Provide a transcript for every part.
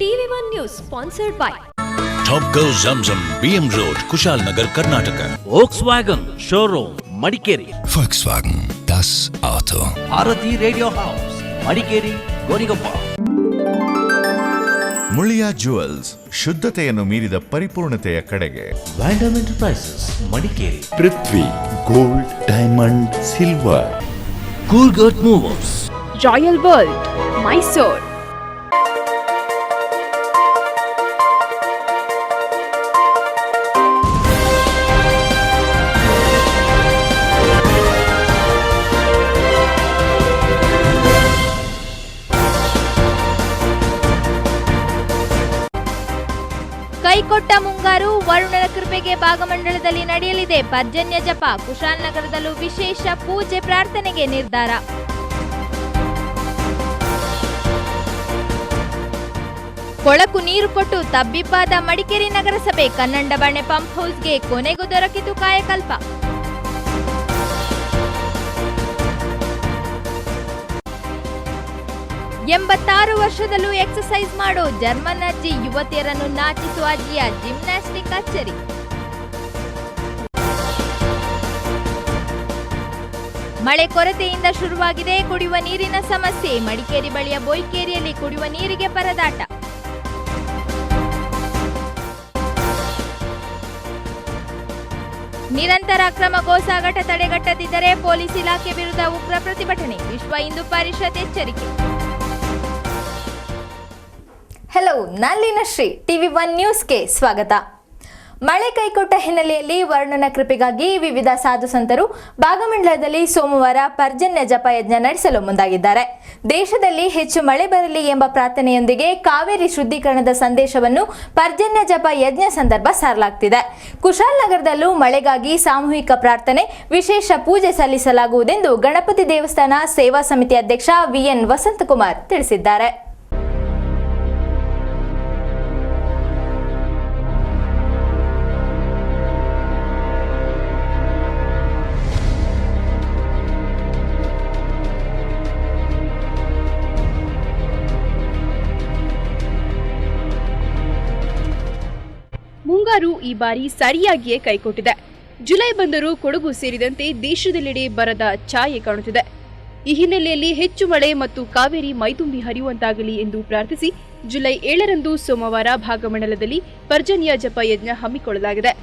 TV1 News sponsored by Top Go Zamzam BM Road, Kushalnagar, Karnataka. Volkswagen Showroom, Madikeri. Volkswagen, das Auto. Bharati Radio House, Madikeri, Gonigappa. Muliya jewels, ಶುದ್ಧತೆಯನ್ನು ಮೀರಿದ ಪರಿಪೂರ್ಣತೆಯ ಕಡೆಗೆ. Vandam Enterprises, Madikeri. Prithvi gold, diamond, silver. Coolgurt Movers, Royal World, Mysore. ಕೈಕೊಟ್ಟ ಮುಂಗಾರು, ವರುಣನ ಕೃಪೆಗೆ ಭಾಗಮಂಡಲದಲ್ಲಿ ನಡೆಯಲಿದೆ ಪರ್ಜನ್ಯ ಜಪ. ಕುಶಾಲನಗರದಲ್ಲೂ ವಿಶೇಷ ಪೂಜೆ ಪ್ರಾರ್ಥನೆಗೆ ನಿರ್ಧಾರ. ಕೊಳಕು ನೀರು ಕೊಟ್ಟು ತಬ್ಬಿಬ್ಬಾದ ಮಡಿಕೇರಿ ನಗರಸಭೆ. ಕನ್ನಂಡಬಾಣೆ ಪಂಪ್ ಹೌಸ್ಗೆ ಕೊನೆಗೂ ದೊರಕಿತು ಕಾಯಕಲ್ಪ. ಎಂಬತ್ತಾರು ವರ್ಷದಲ್ಲೂ ಎಕ್ಸರ್ಸೈಸ್ ಮಾಡೋ ಜರ್ಮನ್ ಅಜ್ಜಿ, ಯುವತಿಯರನ್ನು ನಾಚಿಸುವ ಅಜ್ಜಿಯ ಜಿಮ್ನಾಸ್ಟಿಕ್ ಅಚ್ಚರಿ. ಮಳೆ ಕೊರತೆಯಿಂದ ಶುರುವಾಗಿದೆ ಕುಡಿಯುವ ನೀರಿನ ಸಮಸ್ಯೆ. ಮಡಿಕೇರಿ ಬಳಿಯ ಬೋಯ್ಕೇರಿಯಲ್ಲಿ ಕುಡಿಯುವ ನೀರಿಗೆ ಪರದಾಟ. ನಿರಂತರ ಅಕ್ರಮ ಗೋಸಾಗಾಟ ತಡೆಗಟ್ಟದಿದ್ದರೆ ಪೊಲೀಸ್ ಇಲಾಖೆ ವಿರುದ್ಧ ಉಗ್ರ ಪ್ರತಿಭಟನೆ. ವಿಶ್ವ ಹಿಂದೂ ಪರಿಷತ್ ಎಚ್ಚರಿಕೆ. ಹಲೋ, ನಾನು ಲೀನಶ್ರೀ. TV1 ನ್ಯೂಸ್ಗೆ ಸ್ವಾಗತ. ಮಳೆ ಕೈಕೊಟ್ಟ ಹಿನ್ನೆಲೆಯಲ್ಲಿ ವರುಣನ ಕೃಪೆಗಾಗಿ ವಿವಿಧ ಸಾಧು ಸಂತರು ಭಾಗಮಂಡಲದಲ್ಲಿ ಸೋಮವಾರ ಪರ್ಜನ್ಯ ಜಪ ಯಜ್ಞ ನಡೆಸಲು ಮುಂದಾಗಿದ್ದಾರೆ. ದೇಶದಲ್ಲಿ ಹೆಚ್ಚು ಮಳೆ ಬರಲಿ ಎಂಬ ಪ್ರಾರ್ಥನೆಯೊಂದಿಗೆ ಕಾವೇರಿ ಶುದ್ಧೀಕರಣದ ಸಂದೇಶವನ್ನು ಪರ್ಜನ್ಯ ಜಪ ಯಜ್ಞ ಸಂದರ್ಭ ಸಾರಲಾಗುತ್ತಿದೆ. ಕುಶಾಲನಗರದಲ್ಲೂ ಮಳೆಗಾಗಿ ಸಾಮೂಹಿಕ ಪ್ರಾರ್ಥನೆ, ವಿಶೇಷ ಪೂಜೆ ಸಲ್ಲಿಸಲಾಗುವುದೆಂದು ಗಣಪತಿ ದೇವಸ್ಥಾನ ಸೇವಾ ಸಮಿತಿ ಅಧ್ಯಕ್ಷ VN ವಸಂತಕುಮಾರ್ ತಿಳಿಸಿದ್ದಾರೆ. ಮುಂಗಾರು ಈ ಬಾರಿ ಸರಿಯಾಗಿಯೇ ಕೈಕೊಟ್ಟಿದೆ. ಜುಲೈ ಬಂದರೂ ಕೊಡಗು ಸೇರಿದಂತೆ ದೇಶದೆಲ್ಲೆಡೆ ಬರದ ಛಾಯೆ ಕಾಣುತ್ತಿದೆ. ಈ ಹಿನ್ನೆಲೆಯಲ್ಲಿ ಹೆಚ್ಚು ಮಳೆ ಮತ್ತು ಕಾವೇರಿ ಮೈದುಂಬಿ ಹರಿಯುವಂತಾಗಲಿ ಎಂದು ಪ್ರಾರ್ಥಿಸಿ ಜುಲೈ 7ರಂದು ಸೋಮವಾರ ಭಾಗಮಂಡಲದಲ್ಲಿ ಪರ್ಜನ್ಯ ಜಪ ಯಜ್ಞ ಹಮ್ಮಿಕೊಳ್ಳಲಾಗಿದೆ.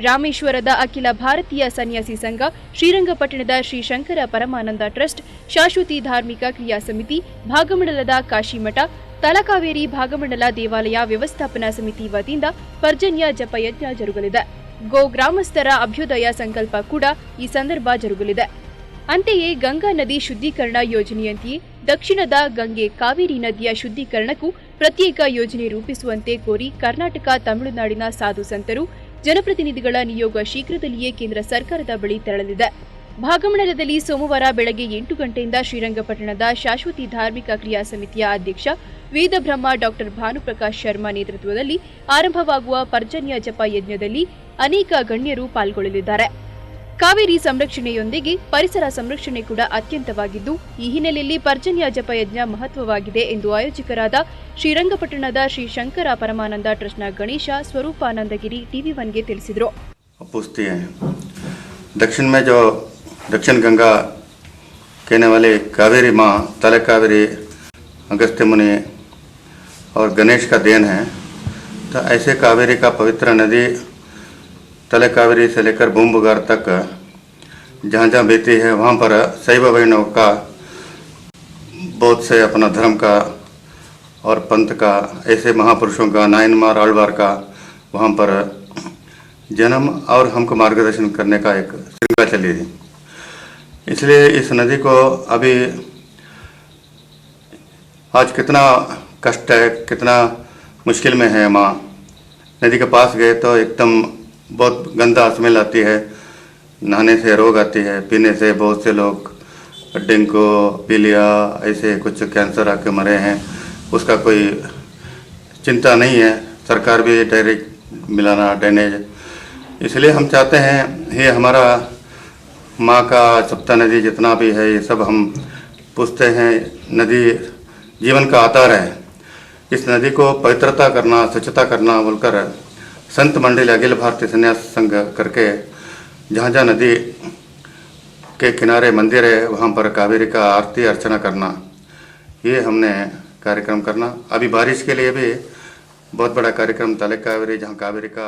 ರಾಮೇಶ್ವರದ ಅಖಿಲ ಭಾರತೀಯ ಸನ್ಯಾಸಿ ಸಂಘ, ಶ್ರೀರಂಗಪಟ್ಟಣದ ಶ್ರೀ ಶಂಕರ ಪರಮಾನಂದ ಟ್ರಸ್ಟ್, ಶಾಶ್ವತಿ ಧಾರ್ಮಿಕ ಕ್ರಿಯಾ ಸಮಿತಿ, ಭಾಗಮಂಡಲದ ಕಾಶಿಮಠ, ತಲಕಾವೇರಿ ಭಾಗಮಂಡಲ ದೇವಾಲಯ ವ್ಯವಸ್ಥಾಪನಾ ಸಮಿತಿ ವತಿಯಿಂದ ಪರ್ಜನ್ಯ ಜಪಯಜ್ಞ ಜರುಗಲಿದೆ. ಗೋ ಗ್ರಾಮಸ್ಥರ ಅಭ್ಯುದಯ ಸಂಕಲ್ಪ ಕೂಡ ಈ ಸಂದರ್ಭ ಜರುಗಲಿದೆ. ಅಂತೆಯೇ ಗಂಗಾ ನದಿ ಶುದ್ಧೀಕರಣ ಯೋಜನೆಯಂತೆಯೇ ದಕ್ಷಿಣದ ಗಂಗೆ ಕಾವೇರಿ ನದಿಯ ಶುದ್ಧೀಕರಣಕ್ಕೂ ಪ್ರತ್ಯೇಕ ಯೋಜನೆ ರೂಪಿಸುವಂತೆ ಕೋರಿ ಕರ್ನಾಟಕ, ತಮಿಳುನಾಡಿನ ಸಾಧು ಸಂತರು, ಜನಪ್ರತಿನಿಧಿಗಳ ನಿಯೋಗ ಶೀಘ್ರದಲ್ಲಿಯೇ ಕೇಂದ್ರ ಸರ್ಕಾರದ ಬಳಿ ತೆರಳಲಿದೆ. ಭಾಗಮಂಡಲದಲ್ಲಿ ಸೋಮವಾರ ಬೆಳಗ್ಗೆ 8 ಗಂಟೆಯಿಂದ ಶ್ರೀರಂಗಪಟ್ಟಣದ ಶಾಶ್ವತಿ ಧಾರ್ಮಿಕ ಕ್ರಿಯಾ ಸಮಿತಿಯ ಅಧ್ಯಕ್ಷ ವೇದಬ್ರಹ್ಮ ಡಾಕ್ಟರ್ ಭಾನುಪ್ರಕಾಶ್ ಶರ್ಮಾ ನೇತೃತ್ವದಲ್ಲಿ ಆರಂಭವಾಗುವ ಪರ್ಜನ್ಯ ಜಪ ಯಜ್ಞದಲ್ಲಿ ಅನೇಕ ಗಣ್ಯರು ಪಾಲ್ಗೊಳ್ಳಲಿದ್ದಾರೆ. ಕಾವೇರಿ ಸಂರಕ್ಷಣೆಯೊಂದಿಗೆ ಪರಿಸರ ಸಂರಕ್ಷಣೆ ಕೂಡ ಅತ್ಯಂತವಾಗಿದ್ದು, ಈ ಹಿನ್ನೆಲೆಯಲ್ಲಿ ಪರ್ಜನ್ಯ ಜಪ ಯಜ್ಞ ಮಹತ್ವವಾಗಿದೆ ಎಂದು ಆಯೋಜಕರಾದ ಶ್ರೀರಂಗಪಟ್ಟಣದ ಶ್ರೀ ಶಂಕರ ಪರಮಾನಂದ ಟ್ರಸ್ಟ್ನ ಗಣೇಶ ಸ್ವರೂಪಾನಂದಗಿರಿ TV1ಗೆ ತಿಳಿಸಿದರು. दक्षिण गंगा कहने वाले कावेरी माँ, तले कावेरी, अगस्त्य मुनि और गणेश का देन है. तो ऐसे कावेरी का पवित्र नदी तले कावेरी से लेकर भूमबुगार तक जहाँ जहाँ बहती है वहाँ पर शैव वैष्णव का बहुत से अपना धर्म का और पंथ का, ऐसे महापुरुषों का, नायनमार आಳ್ವಾर का वहाँ पर जन्म और हमको मार्गदर्शन करने का एक श्रृंखला चली थी. इसलिए इस नदी को अभी आज कितना कष्ट है, कितना मुश्किल में है. माँ नदी के पास गए तो एकदम बहुत गंदा स्मेल आती है, नहाने से रोग आती है, पीने से बहुत से लोग डेंगू, पीलिया, ऐसे कुछ कैंसर आके मरे हैं. उसका कोई चिंता नहीं है. सरकार भी डायरेक्ट मिलाना ड्रेनेज. इसलिए हम चाहते हैं ये हमारा माँ का सप्ता नदी जितना भी है ये सब हम पूछते हैं. नदी जीवन का आधार है. इस नदी को पवित्रता करना, स्वच्छता करना बोलकर संत मंडल अखिल भारतीय संन्यास संघ करके जहाँ जहाँ नदी के किनारे मंदिर है वहाँ पर कावेरी का आरती अर्चना करना, ये हमने कार्यक्रम करना। अभी बारिश के लिए भी बहुत बड़ा कार्यक्रम तले कावेरी, जहाँ कावेरी का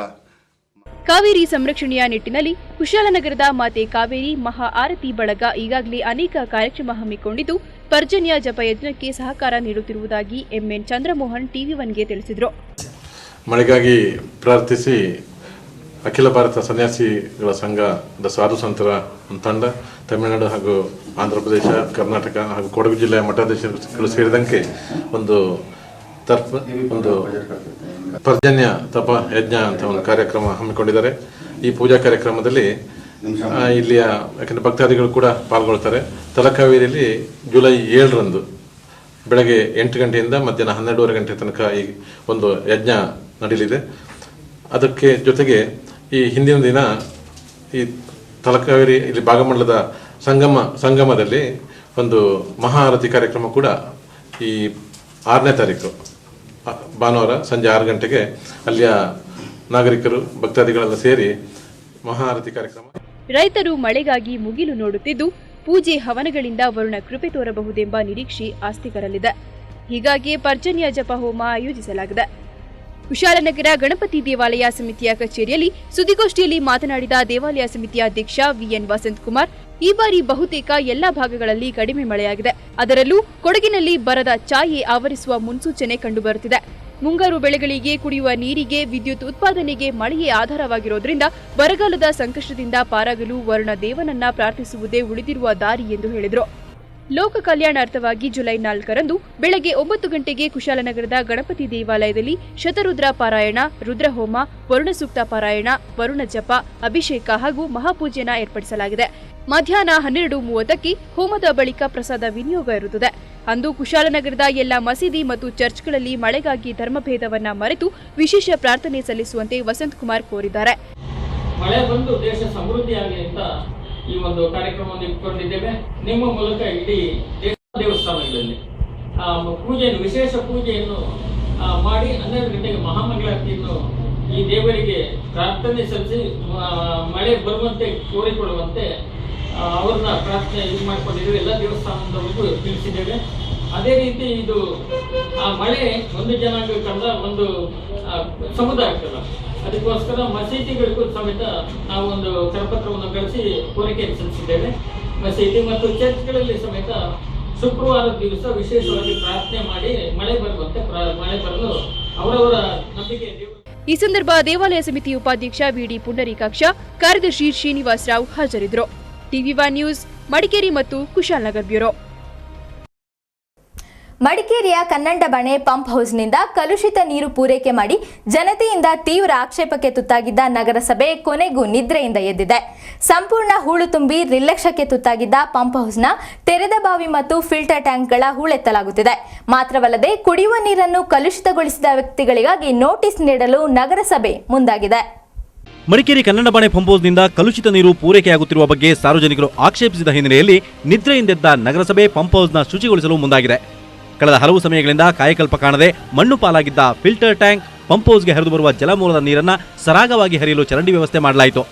ಕಾವೇರಿ ಸಂರಕ್ಷಣೆಯ ನಿಟ್ಟಿನಲ್ಲಿ ಕುಶಾಲನಗರದ ಮಾತೆ ಕಾವೇರಿ ಮಹಾ ಆರತಿ ಬಳಗ ಈಗಾಗಲೇ ಅನೇಕ ಕಾರ್ಯಕ್ರಮ ಹಮ್ಮಿಕೊಂಡಿದ್ದು ಪರ್ಜನ್ಯ ಜಪಯಜ್ಞಕ್ಕೆ ಸಹಕಾರ ನೀಡುತ್ತಿರುವುದಾಗಿ ಎಂಎನ್ ಚಂದ್ರಮೋಹನ್ ಟಿವಿ1ಗೆ ತಿಳಿಸಿದರು. ಮಳೆಗಾಗಿ ಪ್ರಾರ್ಥಿಸಿ ಅಖಿಲ ಭಾರತ ಸನ್ಯಾಸಿಗಳ ಸಂಘದ ಸಾಧು ಸಂತರ ತಂಡ ತಮಿಳುನಾಡು ಹಾಗೂ ಆಂಧ್ರ ಪ್ರದೇಶ, ಕರ್ನಾಟಕ ಹಾಗೂ ಕೊಡಗು ಜಿಲ್ಲೆಯ ಮಠಾಧೀಶರು ಸೇರಿದಂತೆ ಒಂದು ಪರ್ಜನ್ಯ ತಪ ಯಜ್ಞ ಅಂತ ಒಂದು ಕಾರ್ಯಕ್ರಮ ಹಮ್ಮಿಕೊಂಡಿದ್ದಾರೆ. ಈ ಪೂಜಾ ಕಾರ್ಯಕ್ರಮದಲ್ಲಿ ಇಲ್ಲಿಯ ಯಾಕಂದರೆ ಭಕ್ತಾದಿಗಳು ಕೂಡ ಪಾಲ್ಗೊಳ್ತಾರೆ. ತಲಕಾವೇರಿಯಲ್ಲಿ ಜುಲೈ 7ರಂದು ಬೆಳಗ್ಗೆ 8 ಗಂಟೆಯಿಂದ ಮಧ್ಯಾಹ್ನ 12:30 ಗಂಟೆ ತನಕ ಈ ಒಂದು ಯಜ್ಞ ನಡೆಯಲಿದೆ. ಅದಕ್ಕೆ ಜೊತೆಗೆ ಈ ಹಿಂದಿನ ದಿನ ಈ ತಲಕಾವೇರಿ ಇಲ್ಲಿ ಭಾಗಮಂಡಲದ ಸಂಗಮದಲ್ಲಿ ಒಂದು ಮಹಾಆರತಿ ಕಾರ್ಯಕ್ರಮ ಕೂಡ ಈ 6ನೇ ತಾರೀಕು ಭಾನುವಾರ ಸಂಜೆ 6 ಗಂಟೆಗೆ ಅಲ್ಲಿಯ ನಾಗರಿಕರು ಭಕ್ತಾದಿಗಳೆಲ್ಲ ಸೇರಿ ಮಹಾಆರತಿ ಕಾರ್ಯಕ್ರಮ. ರೈತರು ಮಳೆಗಾಗಿ ಮುಗಿಲು ನೋಡುತ್ತಿದ್ದು ಪೂಜೆ ಹವನಗಳಿಂದ ವರುಣ ಕೃಪೆ ತೋರಬಹುದೆಂಬ ನಿರೀಕ್ಷೆ ಆಸ್ತಿಕರಲ್ಲಿದೆ. ಹೀಗಾಗಿ ಪರ್ಜನ್ಯ ಜಪ ಹೋಮ ಆಯೋಜಿಸಲಾಗಿದೆ. ಕುಶಾಲನಗರ ಗಣಪತಿ ದೇವಾಲಯ ಸಮಿತಿಯ ಕಚೇರಿಯಲ್ಲಿ ಸುದ್ದಿಗೋಷ್ಠಿಯಲ್ಲಿ ಮಾತನಾಡಿದ ದೇವಾಲಯ ಸಮಿತಿಯ ಅಧ್ಯಕ್ಷ ವಿಎನ್ ವಸಂತಕುಮಾರ್, ಈ ಬಾರಿ ಬಹುತೇಕ ಎಲ್ಲಾ ಭಾಗಗಳಲ್ಲಿ ಕಡಿಮೆ ಮಳೆಯಾಗಿದೆ. ಅದರಲ್ಲೂ ಕೊಡಗಿನಲ್ಲಿ ಬರದ ಛಾಯೆ ಆವರಿಸುವ ಮುನ್ಸೂಚನೆ ಕಂಡುಬರುತ್ತಿದೆ. ಮುಂಗಾರು ಬೆಳೆಗಳಿಗೆ, ಕುಡಿಯುವ ನೀರಿಗೆ, ವಿದ್ಯುತ್ ಉತ್ಪಾದನೆಗೆ ಮಳೆಯೇ ಆಧಾರವಾಗಿರೋದ್ರಿಂದ ಬರಗಾಲದ ಸಂಕಷ್ಟದಿಂದ ಪಾರಾಗಲು ವರುಣ ದೇವನನ್ನ ಪ್ರಾರ್ಥಿಸುವುದೇ ಉಳಿದಿರುವ ದಾರಿ ಎಂದು ಹೇಳಿದರು. ಲೋಕ ಕಲ್ಯಾಣಾರ್ಥವಾಗಿ ಜುಲೈ 4ರಂದು ಬೆಳಗ್ಗೆ 9 ಗಂಟೆಗೆ ಕುಶಾಲನಗರದ ಗಣಪತಿ ದೇವಾಲಯದಲ್ಲಿ ಶತರುದ್ರ ಪಾರಾಯಣ, ರುದ್ರಹೋಮ, ವರುಣ ಸೂಕ್ತ ಪಾರಾಯಣ, ವರುಣ ಜಪ, ಅಭಿಷೇಕ ಹಾಗೂ ಮಹಾಪೂಜೆನ ಏರ್ಪಡಿಸಲಾಗಿದೆ. ಮಧ್ಯಾಹ್ನ 12:30ಕ್ಕೆ ಹೋಮದ ಬಳಿಕ ಪ್ರಸಾದ ವಿನಿಯೋಗ ಇರುತ್ತದೆ. ಅಂದು ಕುಶಾಲನಗರದ ಎಲ್ಲ ಮಸೀದಿ ಮತ್ತು ಚರ್ಚ್ಗಳಲ್ಲಿ ಮಳೆಗಾಗಿ ಧರ್ಮಭೇದವನ್ನ ಮರೆತು ವಿಶೇಷ ಪ್ರಾರ್ಥನೆ ಸಲ್ಲಿಸುವಂತೆ ವಸಂತಕುಮಾರ್ ಕೋರಿದ್ದಾರೆ. ಮಳೆ ಬಂದು ದೇಶ ಸಮೃದ್ಧಿಯಾಗಲಿ ಅಂತ ಈ ಒಂದು ಕಾರ್ಯಕ್ರಮವನ್ನು ಇಟ್ಕೊಂಡಿದ್ದೇವೆ. ನಿಮ್ಮ ಮೂಲಕ ಇಡೀ ದೇವಸ್ಥಾನಗಳಲ್ಲಿ ಪೂಜೆಯನ್ನು, ವಿಶೇಷ ಪೂಜೆಯನ್ನು ಮಾಡಿ 12 ಗಂಟೆಗೆ ಮಹಾಮಂಗಳಾರತಿಯನ್ನು ಈ ದೇವರಿಗೆ ಪ್ರಾರ್ಥನೆ ಸಲ್ಲಿಸಿ ಮಳೆ ಬರುವಂತೆ ಕೋರಿಕೊಳ್ಳುವಂತೆ ಅವ್ರನ್ನ ಪ್ರಾರ್ಥನೆ ಇದು ಮಾಡಿಕೊಂಡಿದ್ದೇವೆ. ಎಲ್ಲ ದೇವಸ್ಥಾನದವರೆಗೂ ತಿಳಿಸಿದ್ದೇವೆ. ಅದೇ ರೀತಿ ಇದು ಮಳೆ ಒಂದು ಜನಾಂಗಕ್ಕಲ್ಲ, ಒಂದು ಸಮುದಾಯಕ್ಕಲ್ಲ. ಅದಕ್ಕೋಸ್ಕರ ಮಸೀದಿಗಳಿಗೂ ಸಮೇತ ನಾವು ಒಂದು ಕರಪತ್ರವನ್ನು ಕಳಿಸಿ ಕೋರಿಕೆಯನ್ನು ಸಲ್ಲಿಸಿದ್ದೇವೆ. ಮಸೀದಿ ಮತ್ತು ಚರ್ಚ್ಗಳಲ್ಲಿ ಸಮೇತ ಶುಕ್ರವಾರದ ದಿವಸ ವಿಶೇಷವಾಗಿ ಪ್ರಾರ್ಥನೆ ಮಾಡಿ ಮಳೆ ಬರುವಂತೆ ಮಳೆ ಬರಲು ಅವರವರ ನಂಬಿಕೆ. ಈ ಸಂದರ್ಭ ದೇವಾಲಯ ಸಮಿತಿ ಉಪಾಧ್ಯಕ್ಷ ವಿಡಿ ಪುಂಡರೀಕಾಕ್ಷ, ಕಾರ್ಯದರ್ಶಿ ಶ್ರೀನಿವಾಸ್ ರಾವ್ ಹಾಜರಿದ್ದರು. ಟಿವಿ1 ನ್ಯೂಸ್, ಮಡಿಕೇರಿ ಮತ್ತು ಕುಶಾಲನಗರ್ ಬ್ಯೂರೋ. ಮಡಿಕೇರಿಯ ಕನ್ನಂಡಬಣೆ ಪಂಪ್ ಹೌಸ್ನಿಂದ ಕಲುಷಿತ ನೀರು ಪೂರೈಕೆ ಮಾಡಿ ಜನತೆಯಿಂದ ತೀವ್ರ ಆಕ್ಷೇಪಕ್ಕೆ ತುತ್ತಾಗಿದ್ದ ನಗರಸಭೆ ಕೊನೆಗೂ ನಿದ್ರೆಯಿಂದ ಎದ್ದಿದೆ. ಸಂಪೂರ್ಣ ಹೂಳು ತುಂಬಿ ನಿರ್ಲಕ್ಷ್ಯಕ್ಕೆ ತುತ್ತಾಗಿದ್ದ ಪಂಪ್ ಹೌಸ್ನ ತೆರೆದ ಬಾವಿ ಮತ್ತು ಫಿಲ್ಟರ್ ಟ್ಯಾಂಕ್ಗಳ ಹೂಳೆತ್ತಲಾಗುತ್ತಿದೆ. ಮಾತ್ರವಲ್ಲದೆ ಕುಡಿಯುವ ನೀರನ್ನು ಕಲುಷಿತಗೊಳಿಸಿದ ವ್ಯಕ್ತಿಗಳಿಗಾಗಿ ನೋಟಿಸ್ ನೀಡಲು ನಗರಸಭೆ ಮುಂದಾಗಿದೆ. ಮಡಿಕೇರಿ ಕನ್ನಡಬಾಣೆ ಪಂಪ್ ಹೌಸ್ನಿಂದ ಕಲುಷಿತ ನೀರು ಪೂರೈಕೆಯಾಗುತ್ತಿರುವ ಬಗ್ಗೆ ಸಾರ್ವಜನಿಕರು ಆಕ್ಷೇಪಿಸಿದ ಹಿನ್ನೆಲೆಯಲ್ಲಿ ನಿದ್ರೆಯಿಂದೆದ್ದ ನಗರಸಭೆ ಪಂಪ್ ಹೌಸ್ನ ಶುಚಿಗೊಳಿಸಲು ಮುಂದಾಗಿದೆ. ಕಳೆದ ಹಲವು ಸಮಯಗಳಿಂದ ಕಾಯಕಲ್ಪ ಕಾಣದೆ ಮಣ್ಣು ಪಾಲಾಗಿದ್ದ ಫಿಲ್ಟರ್ ಟ್ಯಾಂಕ್, ಪಂಪ್ ಹೌಸ್ಗೆ ಹರಿದು ಬರುವ ಜಲಮೂಲದ ನೀರನ್ನು ಸರಾಗವಾಗಿ ಹರಿಯಲು ಚರಂಡಿ ವ್ಯವಸ್ಥೆ ಮಾಡಲಾಯಿತು.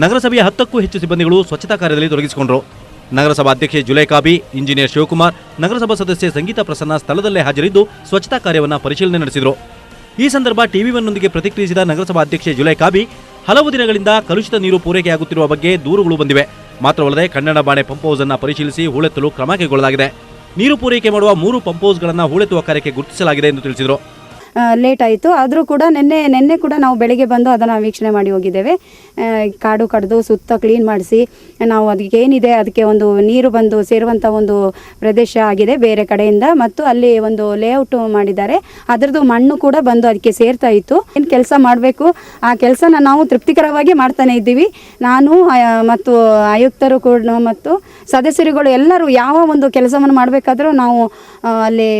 ನಗರಸಭೆಯ 10ಕ್ಕೂ ಹೆಚ್ಚು ಸಿಬ್ಬಂದಿಗಳು ಸ್ವಚ್ಛತಾ ಕಾರ್ಯದಲ್ಲಿ ತೊಡಗಿಸಿಕೊಂಡರು. ನಗರಸಭಾ ಅಧ್ಯಕ್ಷೆ ಜುಲೈಕಾಬಿ, ಇಂಜಿನಿಯರ್ ಶಿವಕುಮಾರ್, ನಗರಸಭಾ ಸದಸ್ಯೆ ಸಂಗೀತಾ ಪ್ರಸನ್ನ ಸ್ಥಳದಲ್ಲೇ ಹಾಜರಿದ್ದು ಸ್ವಚ್ಛತಾ ಕಾರ್ಯವನ್ನು ಪರಿಶೀಲನೆ ನಡೆಸಿದರು. ಈ ಸಂದರ್ಭ ಟಿವಿ1ನೊಂದಿಗೆ ಪ್ರತಿಕ್ರಿಯಿಸಿದ ನಗರಸಭಾ ಅಧ್ಯಕ್ಷೆ ಜುಲೈಕಾಬಿ, ಹಲವು ದಿನಗಳಿಂದ ಕಲುಷಿತ ನೀರು ಪೂರೈಕೆಯಾಗುತ್ತಿರುವ ಬಗ್ಗೆ ದೂರುಗಳು ಬಂದಿವೆ. ಮಾತ್ರವಲ್ಲದೆ ಕನ್ನಡಬಾಣೆ ಪಂಪ್ ಹೌಸ್ ಅನ್ನು ಪರಿಶೀಲಿಸಿ ಹೂಳೆತ್ತಲು ಕ್ರಮ ಕೈಗೊಳ್ಳಲಾಗಿದೆ. ನೀರು ಪೂರೈಕೆ ಮಾಡುವ 3 ಪಂಪ್ ಹೌಸ್ಗಳನ್ನು ಹೂಳೆತ್ತುವ ಕಾರ್ಯಕ್ಕೆ ಗುರುತಿಸಲಾಗಿದೆ ಎಂದು ತಿಳಿಸಿದರು. ಲೇಟ್ ಆಯಿತು. ಆದರೂ ಕೂಡ ನಿನ್ನೆ ಕೂಡ ನಾವು ಬೆಳಗ್ಗೆ ಬಂದು ಅದನ್ನು ವೀಕ್ಷಣೆ ಮಾಡಿ ಹೋಗಿದ್ದೇವೆ. ಕಾಡು ಕಡಿದು ಸುತ್ತ ಕ್ಲೀನ್ ಮಾಡಿಸಿ ನಾವು ಅದಕ್ಕೆ ಏನಿದೆ ಅದಕ್ಕೆ ಒಂದು ನೀರು ಬಂದು ಸೇರುವಂಥ ಒಂದು ಪ್ರದೇಶ ಆಗಿದೆ ಬೇರೆ ಕಡೆಯಿಂದ, ಮತ್ತು ಅಲ್ಲಿ ಒಂದು ಲೇಔಟ್ ಮಾಡಿದ್ದಾರೆ. ಅದರದ್ದು ಮಣ್ಣು ಕೂಡ ಬಂದು ಅದಕ್ಕೆ ಸೇರ್ತಾ ಇತ್ತು. ಏನು ಕೆಲಸ ಮಾಡಬೇಕು ಆ ಕೆಲಸನ ನಾವು ತೃಪ್ತಿಕರವಾಗಿ ಮಾಡ್ತಾನೆ ಇದ್ದೀವಿ. ನಾನು ಮತ್ತು ಆಯುಕ್ತರು ಕೂಡ ಮತ್ತು ಸದಸ್ಯರುಗಳು ಎಲ್ಲರೂ ಯಾವ ಒಂದು ಕೆಲಸವನ್ನು ಮಾಡಬೇಕಾದ್ರೂ ನಾವು ಅಲ್ಲಿ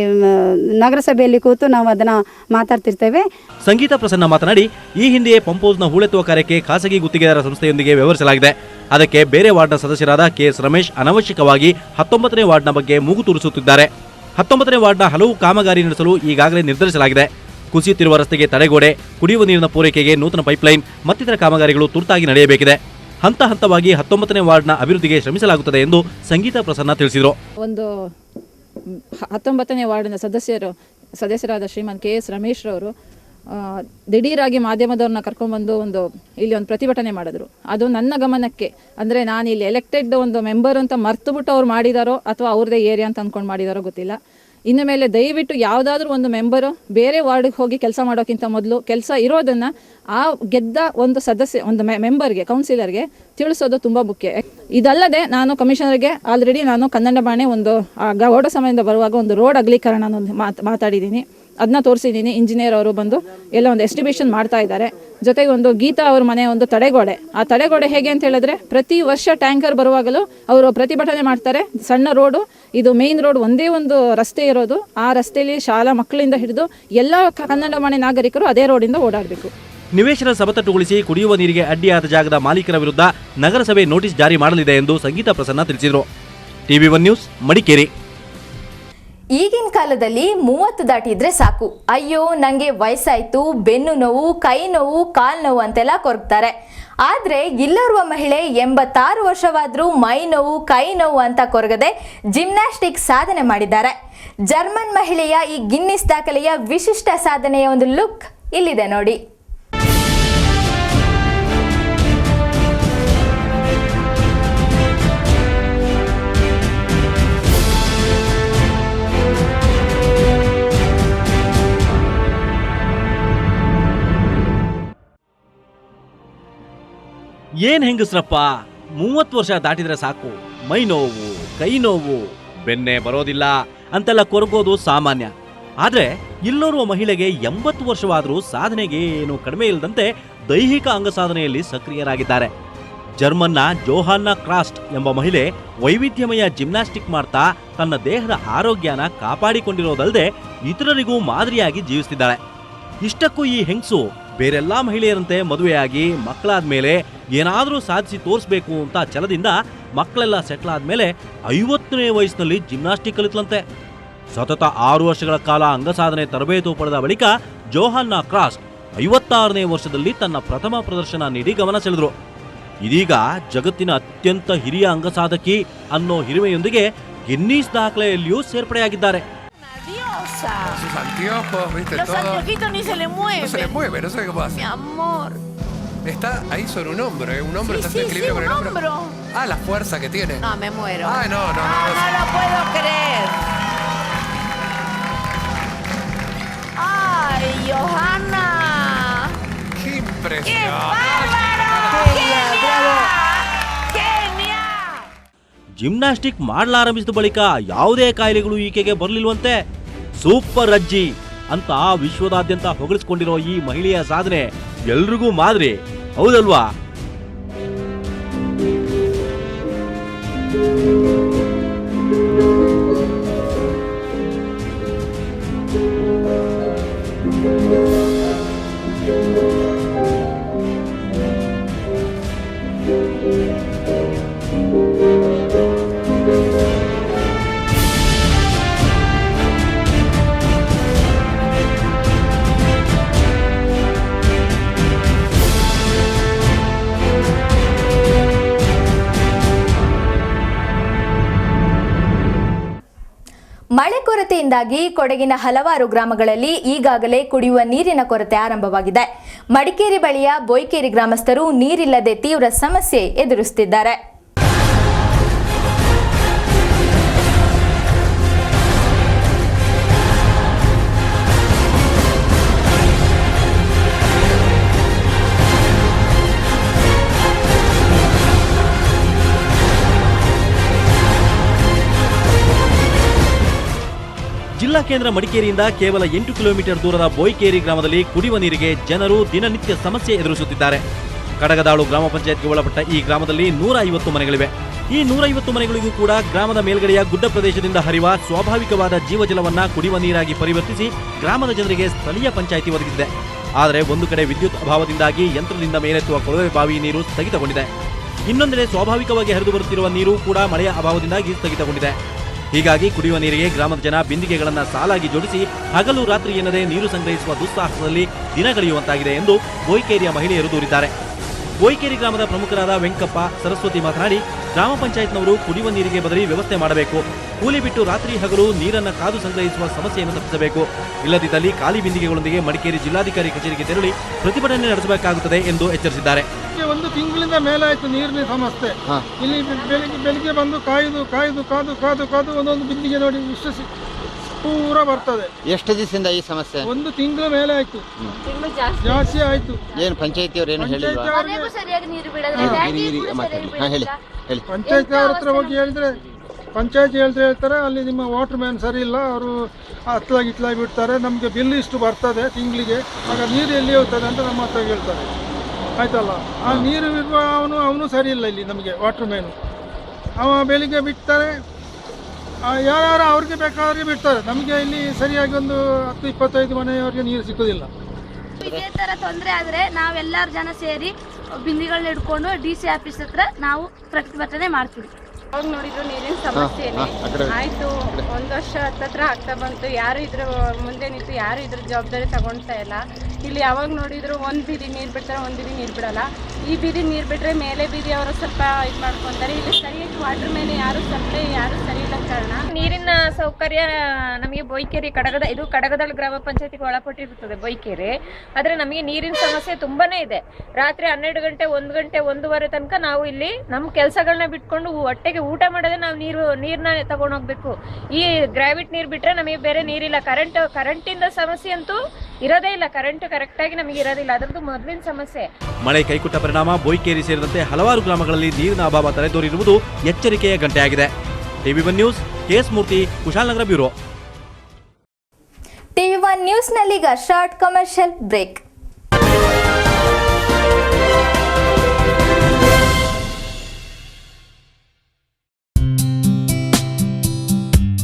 ನಗರಸಭೆಯಲ್ಲಿ ಕೂತು ನಾವು ಅದನ್ನು ಮಾತಾಡ್ತಿರ್ತೇವೆ. ಸಂಗೀತಾ ಪ್ರಸನ್ನ ಮಾತನಾಡಿ, ಈ ಹಿಂದೆಯೇ ಪಂಪ್ ಹೌಸ್ನ ಹೂಳೆತ್ತುವ ಕಾರ್ಯಕ್ಕೆ ಖಾಸಗಿ ಗುತ್ತಿಗೆದಾರ ಸಂಸ್ಥೆಯೊಂದಿಗೆ ವ್ಯವಹರಿಸಲಾಗಿದೆ. ಅದಕ್ಕೆ ಬೇರೆ ವಾರ್ಡ್ನ ಸದಸ್ಯರಾದ ಕೆಎಸ್ ರಮೇಶ್ ಅನವಶ್ಯಕವಾಗಿ 19ನೇ ವಾರ್ಡ್ನ ಬಗ್ಗೆ ಮೂಗು ತೂರಿಸುತ್ತಿದ್ದಾರೆ. 19ನೇ ವಾರ್ಡ್ನ ಹಲವು ಕಾಮಗಾರಿ ನಡೆಸಲು ಈಗಾಗಲೇ ನಿರ್ಧರಿಸಲಾಗಿದೆ. ಕುಸಿಯುತ್ತಿರುವ ರಸ್ತೆಗೆ ತಡೆಗೋಡೆ, ಕುಡಿಯುವ ನೀರಿನ ಪೂರೈಕೆಗೆ ನೂತನ ಪೈಪ್ಲೈನ್ ಮತ್ತಿತರ ಕಾಮಗಾರಿಗಳು ತುರ್ತಾಗಿ ನಡೆಯಬೇಕಿದೆ. ಹಂತ ಹಂತವಾಗಿ 19ನೇ ವಾರ್ಡ್ನ ಅಭಿವೃದ್ಧಿಗೆ ಶ್ರಮಿಸಲಾಗುತ್ತದೆ ಎಂದು ಸಂಗೀತಾ ಪ್ರಸನ್ನ ತಿಳಿಸಿದರು. ಒಂದು 19ನೇ ವಾರ್ಡಿನ ಸದಸ್ಯರಾದ ಶ್ರೀಮಾನ್ KS ರಮೇಶ್ ರವರು ದಿಢೀರಾಗಿ ಮಾಧ್ಯಮದವ್ರನ್ನ ಕರ್ಕೊಂಡ್ಬಂದು ಇಲ್ಲಿ ಒಂದು ಪ್ರತಿಭಟನೆ ಮಾಡಿದ್ರು. ಅದು ನನ್ನ ಗಮನಕ್ಕೆ, ಅಂದರೆ ನಾನು ಇಲ್ಲಿ ಎಲೆಕ್ಟೆಡ್ ಒಂದು ಮೆಂಬರ್ ಅಂತ ಮರ್ತುಬಿಟ್ಟು ಅವ್ರು ಮಾಡಿದಾರೋ ಅಥವಾ ಅವ್ರದ್ದೇ ಏರಿಯಾ ಅಂತ ಅಂದ್ಕೊಂಡು ಮಾಡಿದಾರೋ ಗೊತ್ತಿಲ್ಲ. ಇನ್ನು ಮೇಲೆ ದಯವಿಟ್ಟು ಯಾವುದಾದ್ರೂ ಒಂದು ಮೆಂಬರು ಬೇರೆ ವಾರ್ಡಿಗೆ ಹೋಗಿ ಕೆಲಸ ಮಾಡೋಕ್ಕಿಂತ ಮೊದಲು ಕೆಲಸ ಇರೋದನ್ನು ಆ ಗೆದ್ದ ಒಂದು ಮೆಂಬರ್ಗೆ, ಕೌನ್ಸಿಲರ್ಗೆ ತಿಳಿಸೋದು ತುಂಬ ಮುಖ್ಯ. ಇದಲ್ಲದೆ ನಾನು ಕಮಿಷನರ್ಗೆ ಆಲ್ರೆಡಿ ನಾನು ಕನ್ನಡ ಬಾಣೆ ಓಡ ಸಮಯದಿಂದ ಬರುವಾಗ ಒಂದು ರೋಡ್ ಅಗಲೀಕರಣ ಮಾತಾಡಿದ್ದೀನಿ, ಅದನ್ನ ತೋರಿಸಿದ್ದೀನಿ. ಇಂಜಿನಿಯರ್ ಅವರು ಬಂದು ಎಲ್ಲ ಒಂದು ಎಸ್ಟಿಮೇಷನ್ ಮಾಡ್ತಾ ಇದ್ದಾರೆ. ಜೊತೆಗೆ ಒಂದು ಗೀತಾ ಅವ್ರ ಮನೆ ಒಂದು ತಡೆಗೋಡೆ, ಆ ತಡೆಗೋಡೆ ಹೇಗೆ ಅಂತ ಹೇಳಿದ್ರೆ ಪ್ರತಿ ವರ್ಷ ಟ್ಯಾಂಕರ್ ಬರುವಾಗಲೂ ಅವರು ಪ್ರತಿಭಟನೆ ಮಾಡ್ತಾರೆ. ಸಣ್ಣ ರೋಡು, ಇದು ಮೇನ್ ರೋಡ್, ಒಂದೇ ಒಂದು ರಸ್ತೆ ಇರೋದು. ಆ ರಸ್ತೆಯಲ್ಲಿ ಶಾಲಾ ಮಕ್ಕಳಿಂದ ಹಿಡಿದು ಎಲ್ಲ ಕನ್ನಡ ಮನೆ ನಾಗರಿಕರು ಅದೇ ರೋಡಿಂದ ಓಡಾಡಬೇಕು. ನಿವೇಶನ ಸಬತಟ್ಟುಗೊಳಿಸಿ ಕುಡಿಯುವ ನೀರಿಗೆ ಅಡ್ಡಿಯಾದ ಜಾಗದ ಮಾಲೀಕರ ವಿರುದ್ಧ ನಗರಸಭೆ ನೋಟಿಸ್ ಜಾರಿ ಮಾಡಲಿದೆ ಎಂದು ಸಂಗೀತಾ ಪ್ರಸನ್ನ ತಿಳಿಸಿದರು. TV1 news, Madikeri. ಈಗಿನ ಕಾಲದಲ್ಲಿ 30 ದಾಟಿದ್ರೆ ಸಾಕು, ಅಯ್ಯೋ ನಂಗೆ ವಯಸ್ಸಾಯ್ತು, ಬೆನ್ನು ನೋವು, ಕೈ ನೋವು, ಕಾಲು ನೋವು ಅಂತೆಲ್ಲ ಕೊರಗ್ತಾರೆ. ಆದ್ರೆ ಇಲ್ಲೋರ್ವ ಮಹಿಳೆ 86 ವರ್ಷವಾದ್ರೂ ಮೈ ನೋವು, ಕೈ ನೋವು ಅಂತ ಕೊರಗದೆ ಜಿಮ್ನಾಸ್ಟಿಕ್ ಸಾಧನೆ ಮಾಡಿದ್ದಾರೆ. ಜರ್ಮನ್ ಮಹಿಳೆಯ ಈ ಗಿನ್ನಿಸ್ ದಾಖಲೆಯ ವಿಶಿಷ್ಟ ಸಾಧನೆಯ ಒಂದು ಲುಕ್ ಇಲ್ಲಿದೆ ನೋಡಿ. ಏನ್ ಹೆಂಗಸ್ರಪ್ಪ, 30 ವರ್ಷ ದಾಟಿದ್ರೆ ಸಾಕು ಮೈ ನೋವು, ಕೈ ನೋವು, ಬೆನ್ನೆ ಬರೋದಿಲ್ಲ ಅಂತೆಲ್ಲ ಕೊರಗೋದು ಸಾಮಾನ್ಯ. ಆದ್ರೆ ಇಲ್ಲೋರ್ವ ಮಹಿಳೆಗೆ 80 ವರ್ಷವಾದರೂ ಸಾಧನೆಗೆ ಏನು ಕಡಿಮೆ ಇಲ್ಲದಂತೆ ದೈಹಿಕ ಅಂಗಸಾಧನೆಯಲ್ಲಿ ಸಕ್ರಿಯರಾಗಿದ್ದಾರೆ. ಜರ್ಮನ್ನ ಜೋಹಾನ್ನ ಕ್ರಾಸ್ಟ್ ಎಂಬ ಮಹಿಳೆ ವೈವಿಧ್ಯಮಯ ಜಿಮ್ನಾಸ್ಟಿಕ್ ಮಾಡ್ತಾ ತನ್ನ ದೇಹದ ಆರೋಗ್ಯನ ಕಾಪಾಡಿಕೊಂಡಿರೋದಲ್ಲದೆ ಇತರರಿಗೂ ಮಾದರಿಯಾಗಿ ಜೀವಿಸ್ತಿದ್ದಾಳೆ. ಇಷ್ಟಕ್ಕೂ ಈ ಹೆಂಗಸು ಬೇರೆಲ್ಲಾ ಮಹಿಳೆಯರಂತೆ ಮದುವೆಯಾಗಿ ಮಕ್ಕಳಾದ ಮೇಲೆ ಏನಾದರೂ ಸಾಧಿಸಿ ತೋರಿಸ್ಬೇಕು ಅಂತ ಛಲದಿಂದ ಮಕ್ಕಳೆಲ್ಲ ಸೆಟ್ಲ್ ಆದ್ಮೇಲೆ 50ನೇ ವಯಸ್ಸಿನಲ್ಲಿ ಜಿಮ್ನಾಸ್ಟಿಕ್ ಕಲಿತಲಂತೆ. ಸತತ 6 ವರ್ಷಗಳ ಕಾಲ ಅಂಗಸಾಧನೆ ತರಬೇತು ಪಡೆದ ಬಳಿಕ ಜೋಹಾನ್ನ ಕ್ರಾಸ್ಟ್ 56ನೇ ವರ್ಷದಲ್ಲಿ ತನ್ನ ಪ್ರಥಮ ಪ್ರದರ್ಶನ ನೀಡಿ ಗಮನ ಸೆಳೆದ್ರು. ಇದೀಗ ಜಗತ್ತಿನ ಅತ್ಯಂತ ಹಿರಿಯ ಅಂಗಸಾಧಕಿ ಅನ್ನೋ ಹಿರಿಮೆಯೊಂದಿಗೆ ಗಿನ್ನೀಸ್ ದಾಖಲೆಯಲ್ಲಿಯೂ ಸೇರ್ಪಡೆಯಾಗಿದ್ದಾರೆ. Sus anteojos, viste Los todo. anteojitos ni se le mueven. No se le mueve, no sé qué pasa. Mi amor. Está ahí sobre un hombro, ¿eh? Un hombro Sí, está sí, en equilibrio sí, con el un hombro. hombro. Ah, la fuerza que tiene. No, me muero. Ay, no. No lo puedo creer. Ay, Johanna. Qué impresionante. ¡Qué bárbaro! ¡Genial! ¡Genial! Gymnastic ಮಾಡಲಾರಂಭಿಸಿದ ಬಳಿಕ ಯಾವುದೇ ಕಾಯಿಲೆಗಳು ಈಕೆಗೆ ಬರಲಿಲ್ವಂತೆ. Super ಅಜ್ಜಿ ಅಂತ ವಿಶ್ವದಾದ್ಯಂತ ಹೊಗಳಿಸಿಕೊಂಡಿರೋ ಈ ಮಹಿಳೆಯ ಸಾಧನೆ ಎಲ್ರಿಗೂ ಮಾದರಿ, ಹೌದಲ್ವಾ? ಮಳೆ ಕೊರತೆಯಿಂದಾಗಿ ಕೊಡಗಿನ ಹಲವಾರು ಗ್ರಾಮಗಳಲ್ಲಿ ಈಗಾಗಲೇ ಕುಡಿಯುವ ನೀರಿನ ಕೊರತೆ ಆರಂಭವಾಗಿದೆ. ಮಡಿಕೇರಿ ಬಳಿಯ ಬೋಯ್ಕೇರಿ ಗ್ರಾಮಸ್ಥರು ನೀರಿಲ್ಲದೆ ತೀವ್ರ ಸಮಸ್ಯೆ ಎದುರಿಸುತ್ತಿದ್ದಾರೆ. ಜಿಲ್ಲಾ ಕೇಂದ್ರ ಮಡಿಕೇರಿಯಿಂದ ಕೇವಲ 8 ಕಿಲೋಮೀಟರ್ ದೂರದ ಬೋಯ್ಕೇರಿ ಗ್ರಾಮದಲ್ಲಿ ಕುಡಿಯುವ ನೀರಿಗೆ ಜನರು ದಿನನಿತ್ಯ ಸಮಸ್ಯೆ ಎದುರಿಸುತ್ತಿದ್ದಾರೆ. ಕಡಗದಾಳು ಗ್ರಾಮ ಪಂಚಾಯತ್ಗೆ ಒಳಪಟ್ಟ ಈ ಗ್ರಾಮದಲ್ಲಿ 150 ಮನೆಗಳಿವೆ. ಈ 150 ಮನೆಗಳಿಗೂ ಕೂಡ ಗ್ರಾಮದ ಮೇಲ್ಗಡೆಯ ಗುಡ್ಡ ಪ್ರದೇಶದಿಂದ ಹರಿಯುವ ಸ್ವಾಭಾವಿಕವಾದ ಜೀವಜಲವನ್ನ ಕುಡಿಯುವ ನೀರಾಗಿ ಪರಿವರ್ತಿಸಿ ಗ್ರಾಮದ ಜನರಿಗೆ ಸ್ಥಳೀಯ ಪಂಚಾಯಿತಿ ಒದಗಿಸಿದೆ. ಆದರೆ ಒಂದು ಕಡೆ ವಿದ್ಯುತ್ ಅಭಾವದಿಂದಾಗಿ ಯಂತ್ರದಿಂದ ಮೇಲೆತ್ತುವ ಕೊಳವೆ ಬಾವಿ ನೀರು ಸ್ಥಗಿತಗೊಂಡಿದೆ. ಇನ್ನೊಂದೆಡೆ ಸ್ವಾಭಾವಿಕವಾಗಿ ಹರಿದು ಬರುತ್ತಿರುವ ನೀರು ಕೂಡ ಮಳೆಯ ಅಭಾವದಿಂದಾಗಿ ಸ್ಥಗಿತಗೊಂಡಿದೆ. ಹೀಗಾಗಿ ಕುಡಿಯುವ ನೀರಿಗೆ ಗ್ರಾಮದ ಜನ ಬಿಂದಿಗೆಗಳನ್ನು ಸಾಲಾಗಿ ಜೋಡಿಸಿ ಹಗಲು ರಾತ್ರಿ ಎನ್ನದೇ ನೀರು ಸಂಗ್ರಹಿಸುವ ದುಸ್ಸಾಹಸದಲ್ಲಿ ದಿನ ಕಳೆಯುವಂತಾಗಿದೆ ಎಂದು ಬೋಯ್ಕೇರಿಯ ಮಹಿಳೆಯರು ದೂರಿದ್ದಾರೆ. ಬೋಯ್ಕೇರಿ ಗ್ರಾಮದ ಪ್ರಮುಖರಾದ ವೆಂಕಪ್ಪ, ಸರಸ್ವತಿ ಮಾತನಾಡಿ, ಗ್ರಾಮ ಪಂಚಾಯತ್ನವರು ಕುಡಿಯುವ ನೀರಿಗೆ ಬದಲಿ ವ್ಯವಸ್ಥೆ ಮಾಡಬೇಕು. ಕೂಲಿ ಬಿಟ್ಟು ರಾತ್ರಿ ಹಗಲು ನೀರನ್ನು ಕಾದು ಸಂಗ್ರಹಿಸುವ ಸಮಸ್ಯೆಯನ್ನು ತಪ್ಪಿಸಬೇಕು. ಇಲ್ಲದಿದ್ದಲ್ಲಿ ಖಾಲಿ ಬಿಂದಿಗೆಗಳೊಂದಿಗೆ ಮಡಿಕೇರಿ ಜಿಲ್ಲಾಧಿಕಾರಿ ಕಚೇರಿಗೆ ತೆರಳಿ ಪ್ರತಿಭಟನೆ ನಡೆಸಬೇಕಾಗುತ್ತದೆ ಎಂದು ಎಚ್ಚರಿಸಿದ್ದಾರೆ. ಒಂದು ತಿಂಗಳಿಂದ ಮೇಲಾಯ್ತು ನೀರಿನ ಸಮಸ್ಯೆ. ಇಲ್ಲಿ ಬೆಳಿಗ್ಗೆ ಬಂದು ಕಾದು ಒಂದೊಂದು ಬಿಂದಿಗೆ ನೋಡಿ ಇಷ್ಟು ಪೂರ ಬರ್ತದೆ. ಎಷ್ಟು ದಿವಸದಿಂದ ಈ ಸಮಸ್ಯೆ? ಒಂದು ತಿಂಗಳ ಮೇಲೆ ಆಯ್ತು, ಜಾಸ್ತಿ ಆಯ್ತು. ಏನು ಪಂಚಾಯತಿಯವರು ಏನು ಹೇಳಿಲ್ವಾ? ಪಂಚಾಯತಿ ಅವ್ರ ಹತ್ರ ಹೋಗಿ ಹೇಳಿದ್ರೆ ಪಂಚಾಯತಿ ಹೇಳ್ತಾರೆ ಅಲ್ಲಿ ನಿಮ್ಮ ವಾಟರ್ ಮ್ಯಾನ್ ಸರಿ ಇಲ್ಲ, ಅವರು ಇತ್ಲಾಗಿ ಬಿಡ್ತಾರೆ, ನಮಗೆ ಬಿಲ್ ಇಷ್ಟು ಬರ್ತದೆ ತಿಂಗಳಿಗೆ, ಆಗ ನೀರು ಎಲ್ಲಿ ಹೋಗ್ತದೆ ಅಂತ ನಮ್ಮ ಹತ್ರ ಹೇಳ್ತಾರೆ. ಆಯ್ತಲ್ಲ, ಆ ನೀರು ಇರುವ ಅವನು ಸರಿ ಇಲ್ಲ ಇಲ್ಲಿ ನಮಗೆ ವಾಟರ್ ಮ್ಯಾನು. ಅವ ಬೆಳಿಗ್ಗೆ ಬಿಡ್ತಾರೆ, ಯಾರು ಅವ್ರಿಗೆ ಬೇಕಾದ್ರೆ ಬಿಡ್ತಾರೆ. ನಮಗೆ ಇಲ್ಲಿ ಸರಿಯಾಗಿ ಒಂದು 10-25 ಮನೆಯವರಿಗೆ ನೀರು ಸಿಗೋದಿಲ್ಲ. ಇದೇ ತರ ತೊಂದರೆ ಆದ್ರೆ ನಾವೆಲ್ಲರೂ ಜನ ಸೇರಿ ಬಿಂದಿಗಳನ್ನ ಹಿಡ್ಕೊಂಡು DC ಆಫೀಸ್ ಹತ್ರ ನಾವು ಪ್ರತಿಭಟನೆ ಮಾಡ್ತೀವಿ. ಅವಾಗ ನೋಡಿದ್ರು ನೀರಿನ ಸಮಸ್ಯೆನೆ ಆಯ್ತು. 1 ವರ್ಷ ಹತ್ತತ್ರ ಆಗ್ತಾ ಬಂತು. ಯಾರು ಇದ್ರ ಮುಂದೆ ನಿಂತು ಯಾರು ಇದ್ರ ಜವಾಬ್ದಾರಿ ತಗೊಳ್ತಾ ಇಲ್ಲ. ಇಲ್ಲಿ ಯಾವಾಗ ನೋಡಿದ್ರು ಒಂದು ಬೀದಿ ನೀರು ಬಿಡ್ತಾರೆ, ಒಂದು ಬೀದಿ ನೀರು ಬಿಡಲ್ಲ. ಈ ಬೀದಿ ನೀರು ಬಿಟ್ರೆ ಮೇಲೆ ಬೀದಿ ಅವರು ಸ್ವಲ್ಪ ಇದು ಮಾಡ್ಕೊತಾರೆ. ಇಲ್ಲಿ ಸರಿಯಾಗಿ ವಾಟರ್ ಮೇಲೆ ಯಾರು ಸಪ್ಲೈ ಯಾರು ಸರಿ ಇಲ್ಲ ಕಾರಣ ನೀರಿನ ಸೌಕರ್ಯ ನಮಗೆ ಬೋಯ್ಕೇರಿ ಕಡಗದಳ ಗ್ರಾಮ ಪಂಚಾಯತಿಗೆ ಒಳಪಟ್ಟಿರುತ್ತದೆ ಬೋಯ್ಕೇರಿ. ಆದರೆ ನಮಗೆ ನೀರಿನ ಸಮಸ್ಯೆ ತುಂಬಾನೇ ಇದೆ. ರಾತ್ರಿ 12 ಗಂಟೆ 1 ಗಂಟೆ 1:15 ತನಕ ನಾವು ಇಲ್ಲಿ ನಮ್ಮ ಕೆಲಸಗಳನ್ನ ಬಿಟ್ಕೊಂಡು ಹೊಟ್ಟೆಗೆ ಊಟ ಮಾಡೋದೇ ನಾವು ನೀರನ್ನ ತಗೊಂಡು ಹೋಗ್ಬೇಕು. ಈ ಗ್ರಾವಿಟ್ ನೀರು ಬಿಟ್ರೆ ನಮಗೆ ಬೇರೆ ನೀರಿಲ್ಲ. ಕರೆಂಟಿಂದ ಸಮಸ್ಯೆ ಅಂತೂ ಇರೋದೇ ಇಲ್ಲ. ಕರೆಂಟ್ ಕರೆಕ್ಟ್ ಆಗಿ ನಮಗೆ ಇರೋದಿಲ್ಲ, ಅದರದ್ದು ಮೊದಲಿನ ಸಮಸ್ಯೆ. ಮಳೆ ಕೈಕೊಟ್ಟ ಪರಿಣಾಮ ಬೋಯ್ಕೇರಿ ಸೇರಿದಂತೆ ಹಲವಾರು ಗ್ರಾಮಗಳಲ್ಲಿ ನೀರಿನ ಅಭಾವ ತಲೆದೋರಿರುವುದು ಎಚ್ಚರಿಕೆಯ ಗಂಟೆಯಾಗಿದೆ. TV1 news, KS Murthy, Kushalnagar bureau. TV1 ನ್ಯೂಸ್ನಲ್ಲೀಗ short commercial break.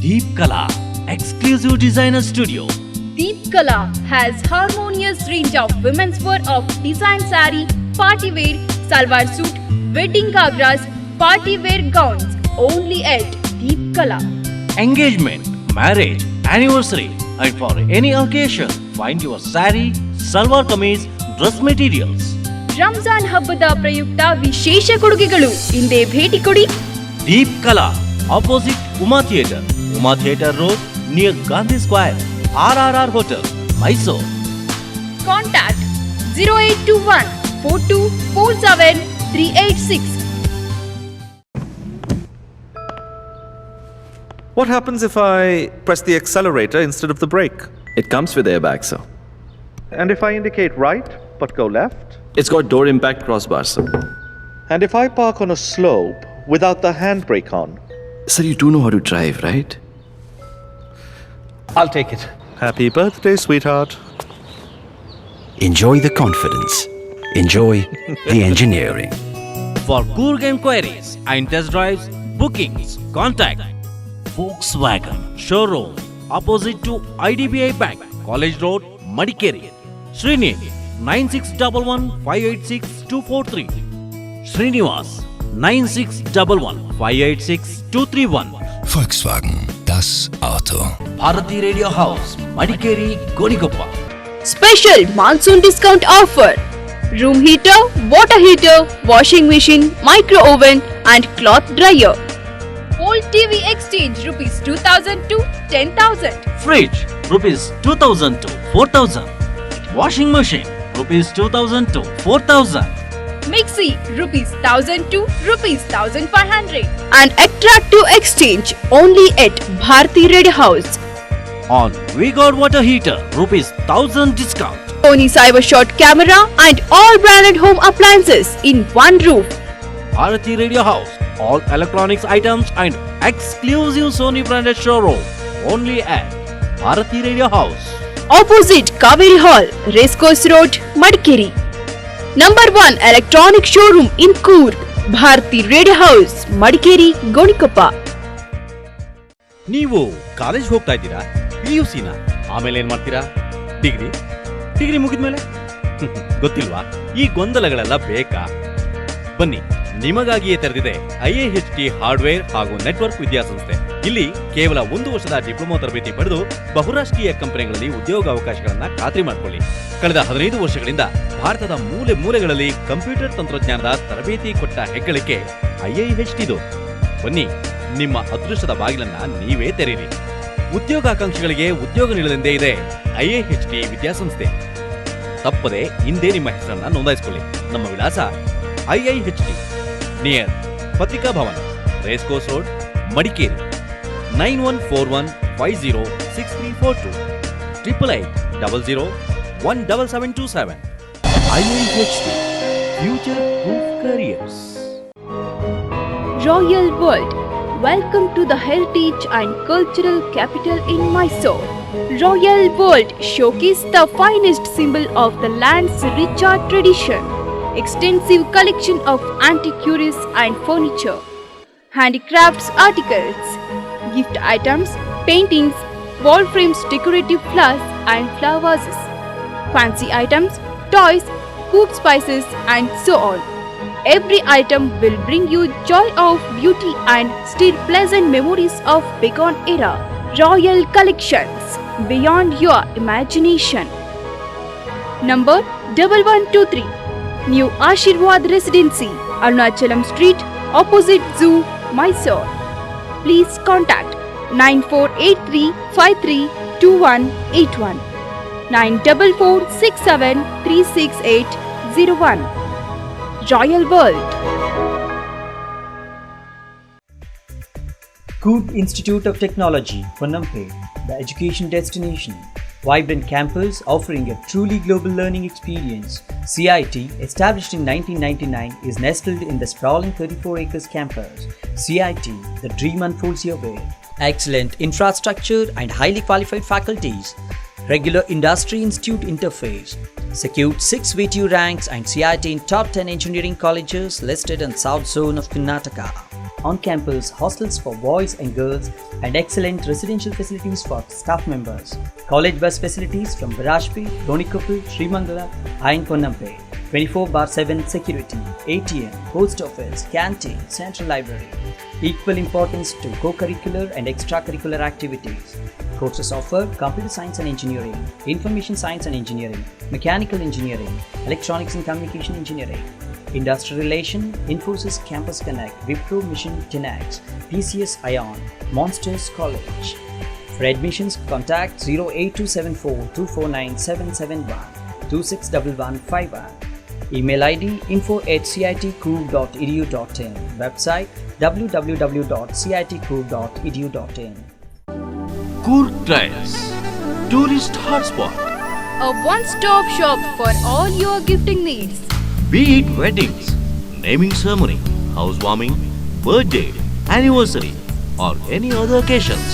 Deep Kala, exclusive designer studio. Deep Kala has harmonious range of women's wear of design saree, party wear, salwar suit, wedding gagras, party wear gowns. Only at Deep Kala. Engagement, marriage, anniversary, and for any occasion, find your saree, salwar kameez, dress materials. Ramzan ಹಬ್ಬದ ಪ್ರಯುಕ್ತ ವಿಶೇಷ ಕೊಡುಗೆಗಳು. ಹಿಂದೆ ಭೇಟಿ ಕೊಡಿ. Deep Kala, opposite Uma Theatre Road, near Gandhi Square, RRR Hotel, Mysore. Contact 0821 4247 386. What happens if I press the accelerator instead of the brake? It comes with airbags, sir. And if I indicate right but go left? It's got door impact crossbars, sir. And if I park on a slope without the handbrake on? Sir, you do know how to drive, right? I'll take it. Happy birthday, sweetheart. Enjoy the confidence. Enjoy the engineering. For Coorg enquiries and test drives, bookings, contact Volkswagen Showroom, opposite to IDBI Bank, College Road, Madikeri. Srinivas 9611586243. Srinivas 9611586231. Volkswagen, das Auto. Bharati Radio House, Madikeri, Gonigoppa. Special monsoon discount offer. Room heater, water heater, washing machine, micro oven and cloth dryer. Old TV exchange rupees 2000 to 10,000. Fridge rupees 2000 to 4000. Washing machine rupees 2000 to 4000. Mixie rupees 1000 to rupees 1500. And attractive exchange only at Bharati Red House. On Vigor water heater rupees 1000 discount. Sony Cybershot camera and all branded home appliances in one roof. Bharati Radio House, all electronics items and exclusive Sony branded showroom only at Bharati Radio House. Opposite Kaveri Hall, Racecourse Road, Madikeri. Number 1 electronic showroom in Coorg, Bharati Radio House, Madikeri, Gonikoppa. ನೀವು college ಹೋಗ್ತಾ ಇದ್ದೀರಾ? PUCನ ಆಮೇಲೆ ಏನ್ ಮಾಡ್ತೀರಾ? Degree ಮುಗಿದ್ಮೇಲೆ ಗೊತ್ತಿಲ್ವಾ? ಈ ಗೊಂದಲಗಳೆಲ್ಲ ಬೇಕಾ? ಬನ್ನಿ, ನಿಮಗಾಗಿಯೇ ತೆರೆದಿದೆ IIHT ಹಾರ್ಡ್ವೇರ್ ಹಾಗೂ ನೆಟ್ವರ್ಕ್ ವಿದ್ಯಾಸಂಸ್ಥೆ. ಇಲ್ಲಿ ಕೇವಲ 1 ವರ್ಷದ ಡಿಪ್ಲೊಮಾ ತರಬೇತಿ ಪಡೆದು ಬಹುರಾಷ್ಟ್ರೀಯ ಕಂಪನಿಗಳಲ್ಲಿ ಉದ್ಯೋಗಾವಕಾಶಗಳನ್ನು ಖಾತ್ರಿ ಮಾಡಿಕೊಳ್ಳಿ. ಕಳೆದ 15 ವರ್ಷಗಳಿಂದ ಭಾರತದ ಮೂಲೆ ಮೂಲೆಗಳಲ್ಲಿ ಕಂಪ್ಯೂಟರ್ ತಂತ್ರಜ್ಞಾನದ ತರಬೇತಿ ಕೊಟ್ಟ ಹೆಗ್ಗಳಿಕೆ IIHT ಇದು. ಬನ್ನಿ, ನಿಮ್ಮ ಅದೃಷ್ಟದ ಬಾಗಿಲನ್ನ ನೀವೇ ತೆರೀರಿ. ಉದ್ಯೋಗಾಕಾಂಕ್ಷಿಗಳಿಗೆ ಉದ್ಯೋಗ ನೀಡಲೆಂದೇ ಇದೆ IIHT ವಿದ್ಯಾಸಂಸ್ಥೆ. ತಪ್ಪದೆ ಹಿಂದೆ ನಿಮ್ಮ ಹೆಸರನ್ನ ನೋಂದಾಯಿಸಿಕೊಳ್ಳಿ. ನಮ್ಮ ವಿಳಾಸ IIHT near Patrika Bhavan, race course road, Madikeri. 9141506342 8800177727. IIHT Future Proof Careers. Royal World. Welcome to the heritage and cultural capital in Mysore. Royal World showcases the finest symbol of the land's richer tradition. Extensive collection of antiquities and furniture, handicrafts articles, gift items, paintings, wall frames, decorative flowers and flower vases, fancy items, toys, cooked spices and so on. Every item will bring you joy of beauty and still pleasant memories of bygone era. Royal collections beyond your imagination. Number 1123 New Ashirwad Residency, Arunachalam Street, opposite Zoo, Mysore. Please contact 9483532181 9446736801. Royal World. Coop Institute of Technology, Ponnampe, the education destination. Vibrant campus offering a truly global learning experience. CIT, established in 1999, is nestled in the sprawling 34 acres campus. CIT, the dream unfolds your way. Excellent infrastructure and highly qualified faculties. Regular industry institute interface. Secured 6 VTU ranks and CIT in top 10 engineering colleges listed in South Zone of Karnataka. On-campus hostels for boys and girls and excellent residential facilities for staff members. College bus facilities from Virajpet, Donikoppal, Srimangala and Ponnampe. 24/7 security, ATM, post office, canteen, central library. Equal importance to co-curricular and extracurricular activities. Courses offer computer science and engineering, information science and engineering, mechanical engineering, electronics and communication engineering, Industrial Relation, Infosys Campus Connect, Wipro Mission 10X, PCS Ion, Monsters College. For admissions, contact 08274249771 261151. Email ID info@citcoop.edu.in. Website www.citcoop.edu.in. Coorg Trails, tourist hotspot. A one-stop shop for all your gifting needs. Be it weddings, naming ceremony, housewarming, birthday, anniversary, or any other occasions.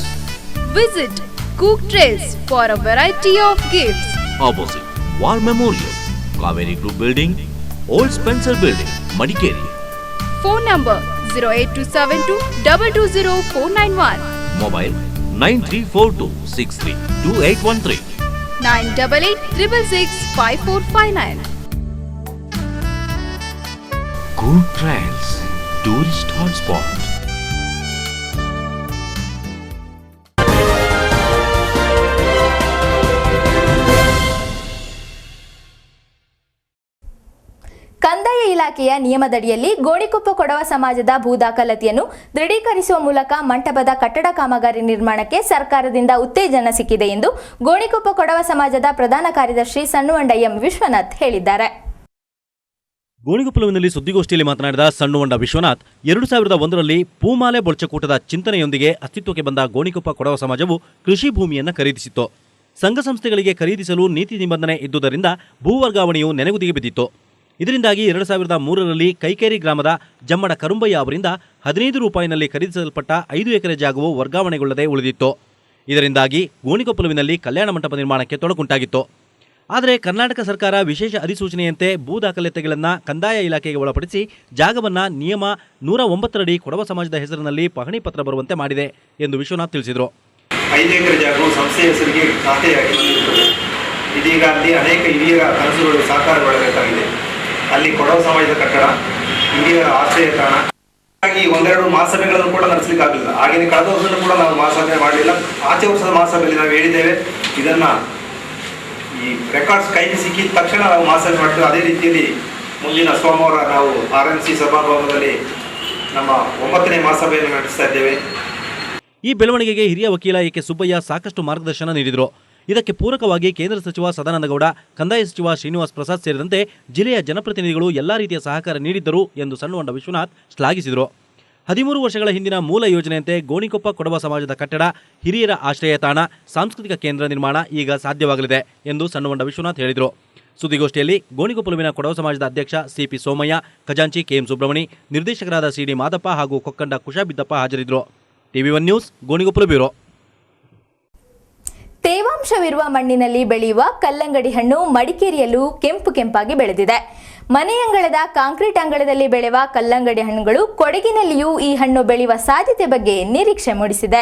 Visit Coorg Trails for a variety of gifts. Opposite War Memorial, Kaveri Group Building, Old Spencer Building, Madikeri. Phone number 08272 220 491. Mobile 9342632813. 988 5459. Coorg Trails, tourist hotspot. ಕಂದಾಯ ಇಲಾಖೆಯ ನಿಯಮದಡಿಯಲ್ಲಿ ಗೋಣಿಕೊಪ್ಪ ಕೊಡವ ಸಮಾಜದ ಭೂ ದಾಖಲಾತಿಯನ್ನು ದೃಢೀಕರಿಸುವ ಮೂಲಕ ಮಂಟಪದ ಕಟ್ಟಡ ಕಾಮಗಾರಿ ನಿರ್ಮಾಣಕ್ಕೆ ಸರ್ಕಾರದಿಂದ ಉತ್ತೇಜನ ಸಿಕ್ಕಿದೆ ಎಂದು ಗೋಣಿಕೊಪ್ಪ ಕೊಡವ ಸಮಾಜದ ಪ್ರಧಾನ ಕಾರ್ಯದರ್ಶಿ ಸಣ್ಣುವಂಡ ಎಂ ವಿಶ್ವನಾಥ್ ಹೇಳಿದ್ದಾರೆ. ಗೋಣಿಗೊಪ್ಪಲುವಿನಲ್ಲಿ ಸುದ್ದಿಗೋಷ್ಠಿಯಲ್ಲಿ ಮಾತನಾಡಿದ ಸಣ್ಣುವಂಡ ವಿಶ್ವನಾಥ್, 2001ರಲ್ಲಿ ಪೂಮಾಲೆ ಬೊಳ್ಚಕೂಟದ ಚಿಂತನೆಯೊಂದಿಗೆ ಅಸ್ತಿತ್ವಕ್ಕೆ ಬಂದ ಗೋಣಿಕೊಪ್ಪ ಕೊಡವ ಸಮಾಜವು ಕೃಷಿ ಭೂಮಿಯನ್ನು ಖರೀದಿಸಿತ್ತು. ಸಂಘ ಸಂಸ್ಥೆಗಳಿಗೆ ಖರೀದಿಸಲು ನೀತಿ ನಿಬಂಧನೆ ಇದ್ದುದರಿಂದ ಭೂ ವರ್ಗಾವಣೆಯು ನೆನೆಗುದಿಗೆ ಬಿದ್ದಿತ್ತು. ಇದರಿಂದಾಗಿ 2003ರಲ್ಲಿ ಕೈಕೇರಿ ಗ್ರಾಮದ ಜಮ್ಮಡ ಕರುಂಬಯ್ಯ ಅವರಿಂದ 15 ರೂಪಾಯಿನಲ್ಲಿ ಖರೀದಿಸಲ್ಪಟ್ಟ 5 ಎಕರೆ ಜಾಗವು ವರ್ಗಾವಣೆಗೊಳ್ಳದೆ ಉಳಿದಿತ್ತು. ಇದರಿಂದಾಗಿ ಗೋಣಿಕೊಪ್ಪಲುವಿನಲ್ಲಿ ಕಲ್ಯಾಣ ಮಂಟಪ ನಿರ್ಮಾಣಕ್ಕೆ ತೊಡಕುಂಟಾಗಿತ್ತು. ಆದರೆ ಕರ್ನಾಟಕ ಸರ್ಕಾರ ವಿಶೇಷ ಅಧಿಸೂಚನೆಯಂತೆ ಭೂ ದಾಖಲಾತಿಗಳನ್ನು ಕಂದಾಯ ಇಲಾಖೆಗೆ ಒಳಪಡಿಸಿ ಜಾಗವನ್ನು ನಿಯಮ 109ರಡಿ ಕೊಡವ ಸಮಾಜದ ಹೆಸರಿನಲ್ಲಿ ಪಹಣಿ ಪತ್ರ ಬರುವಂತೆ ಮಾಡಿದೆ ಎಂದು ವಿಶ್ವನಾಥ್ ತಿಳಿಸಿದರು. 5 ಎಕರೆ ಜಾಗವು ಸಂಸ್ಥೆಯ ಹೆಸರಿಗೆ ಖಾತೆಯಾಗಿ ಬಂದಿರುತ್ತದೆ. ಇದೀಗ ಅಲ್ಲಿ ಅನೇಕ ಹಿರಿಯ ಕನಸುಗಳು ಸಾಕಾರಗೊಳ್ಳಬೇಕಾಗಿದೆ. ಅಲ್ಲಿ ಕೊಡವ ಸಮಾಜದ ಕಟ್ಟಡ, ಹಿರಿಯರ ಆಶ್ರಯ ತಾಣ. ಹಾಗಾಗಿ ಒಂದೆರಡು ಮಹಾಸಭೆಗಳನ್ನು ಕೂಡ ನಡೆಸಲಿಕ್ಕೆ ಆಗಲಿಲ್ಲ. ಹಾಗೆಯೇ ಕಳೆದ ವರ್ಷದಲ್ಲೂ ಕೂಡ ನಾವು ಮಹಾಸಭೆ ಮಾಡಲಿಲ್ಲ. ಆಚೆ ವರ್ಷದ ಮಹಾಸಭೆಯಲ್ಲಿ ನಾವು ಹೇಳಿದ್ದೇವೆ, ಇದನ್ನ ಈ ರೆಕಾರ್ಡ್ಸ್ ಕೈಗೆ ಸಿಕ್ಕಿದ ತಕ್ಷಣ ನಾವು ಮಹಾಸಭೆ ಮಾಡ್ತೇವೆ. ಅದೇ ರೀತಿಯಲ್ಲಿ ಮುಂದಿನ ಸೋಮವಾರ ನಾವು RMC ಸಭಾಭವನದಲ್ಲಿ ನಮ್ಮ 9ನೇ ಮಹಾಸಭೆಯನ್ನು ನಡೆಸ್ತಾ ಇದ್ದೇವೆ. ಈ ಬೆಳವಣಿಗೆಗೆ ಹಿರಿಯ ವಕೀಲ ಎಕೆ ಸುಬ್ಬಯ್ಯ ಸಾಕಷ್ಟು ಮಾರ್ಗದರ್ಶನ ನೀಡಿದರು. ಇದಕ್ಕೆ ಪೂರಕವಾಗಿ ಕೇಂದ್ರ ಸಚಿವ ಸದಾನಂದಗೌಡ, ಕಂದಾಯ ಸಚಿವ ಶ್ರೀನಿವಾಸ್ ಪ್ರಸಾದ್ ಸೇರಿದಂತೆ ಜಿಲ್ಲೆಯ ಜನಪ್ರತಿನಿಧಿಗಳು ಎಲ್ಲಾ ರೀತಿಯ ಸಹಕಾರ ನೀಡಿದ್ದರು ಎಂದು ಸಣ್ಣಹೊಂಡ ವಿಶ್ವನಾಥ್ ಶ್ಲಾಘಿಸಿದರು. 13 ವರ್ಷಗಳ ಹಿಂದಿನ ಮೂಲ ಯೋಜನೆಯಂತೆ ಗೋಣಿಕೊಪ್ಪ ಕೊಡವ ಸಮಾಜದ ಕಟ್ಟಡ, ಹಿರಿಯರ ಆಶ್ರಯ ತಾಣ, ಸಾಂಸ್ಕೃತಿಕ ಕೇಂದ್ರ ನಿರ್ಮಾಣ ಈಗ ಸಾಧ್ಯವಾಗಲಿದೆ ಎಂದು ಸಣ್ಣಹೊಂಡ ವಿಶ್ವನಾಥ್ ಹೇಳಿದರು. ಸುದ್ದಿಗೋಷ್ಠಿಯಲ್ಲಿ ಗೋಣಿಕೊಪ್ಪಲುವಿನ ಕೊಡವ ಸಮಾಜದ ಅಧ್ಯಕ್ಷ CP ಸೋಮಯ್ಯ, ಖಜಾಂಚಿ KM ಸುಬ್ರಹ್ಮಣಿ, ನಿರ್ದೇಶಕರಾದ CD ಮಾದಪ್ಪ ಹಾಗೂ ಕೊಕ್ಕಂಡ ಕುಶಾಬಿದ್ದಪ್ಪ ಹಾಜರಿದ್ದರು. TV1 news, Gonikoppal bureau. ತೇವಾಂಶವಿರುವ ಮಣ್ಣಿನಲ್ಲಿ ಬೆಳೆಯುವ ಕಲ್ಲಂಗಡಿ ಹಣ್ಣು ಮಡಿಕೇರಿಯಲ್ಲೂ ಕೆಂಪಾಗಿ ಬೆಳೆದಿದೆ. ಮನೆಯಂಗಳದ ಕಾಂಕ್ರೀಟ್ ಅಂಗಳದಲ್ಲಿ ಬೆಳೆಯುವ ಕಲ್ಲಂಗಡಿ ಹಣ್ಣುಗಳು ಕೊಡಗಿನಲ್ಲಿಯೂ ಈ ಹಣ್ಣು ಬೆಳೆಯುವ ಸಾಧ್ಯತೆ ಬಗ್ಗೆ ನಿರೀಕ್ಷೆ ಮೂಡಿಸಿದೆ.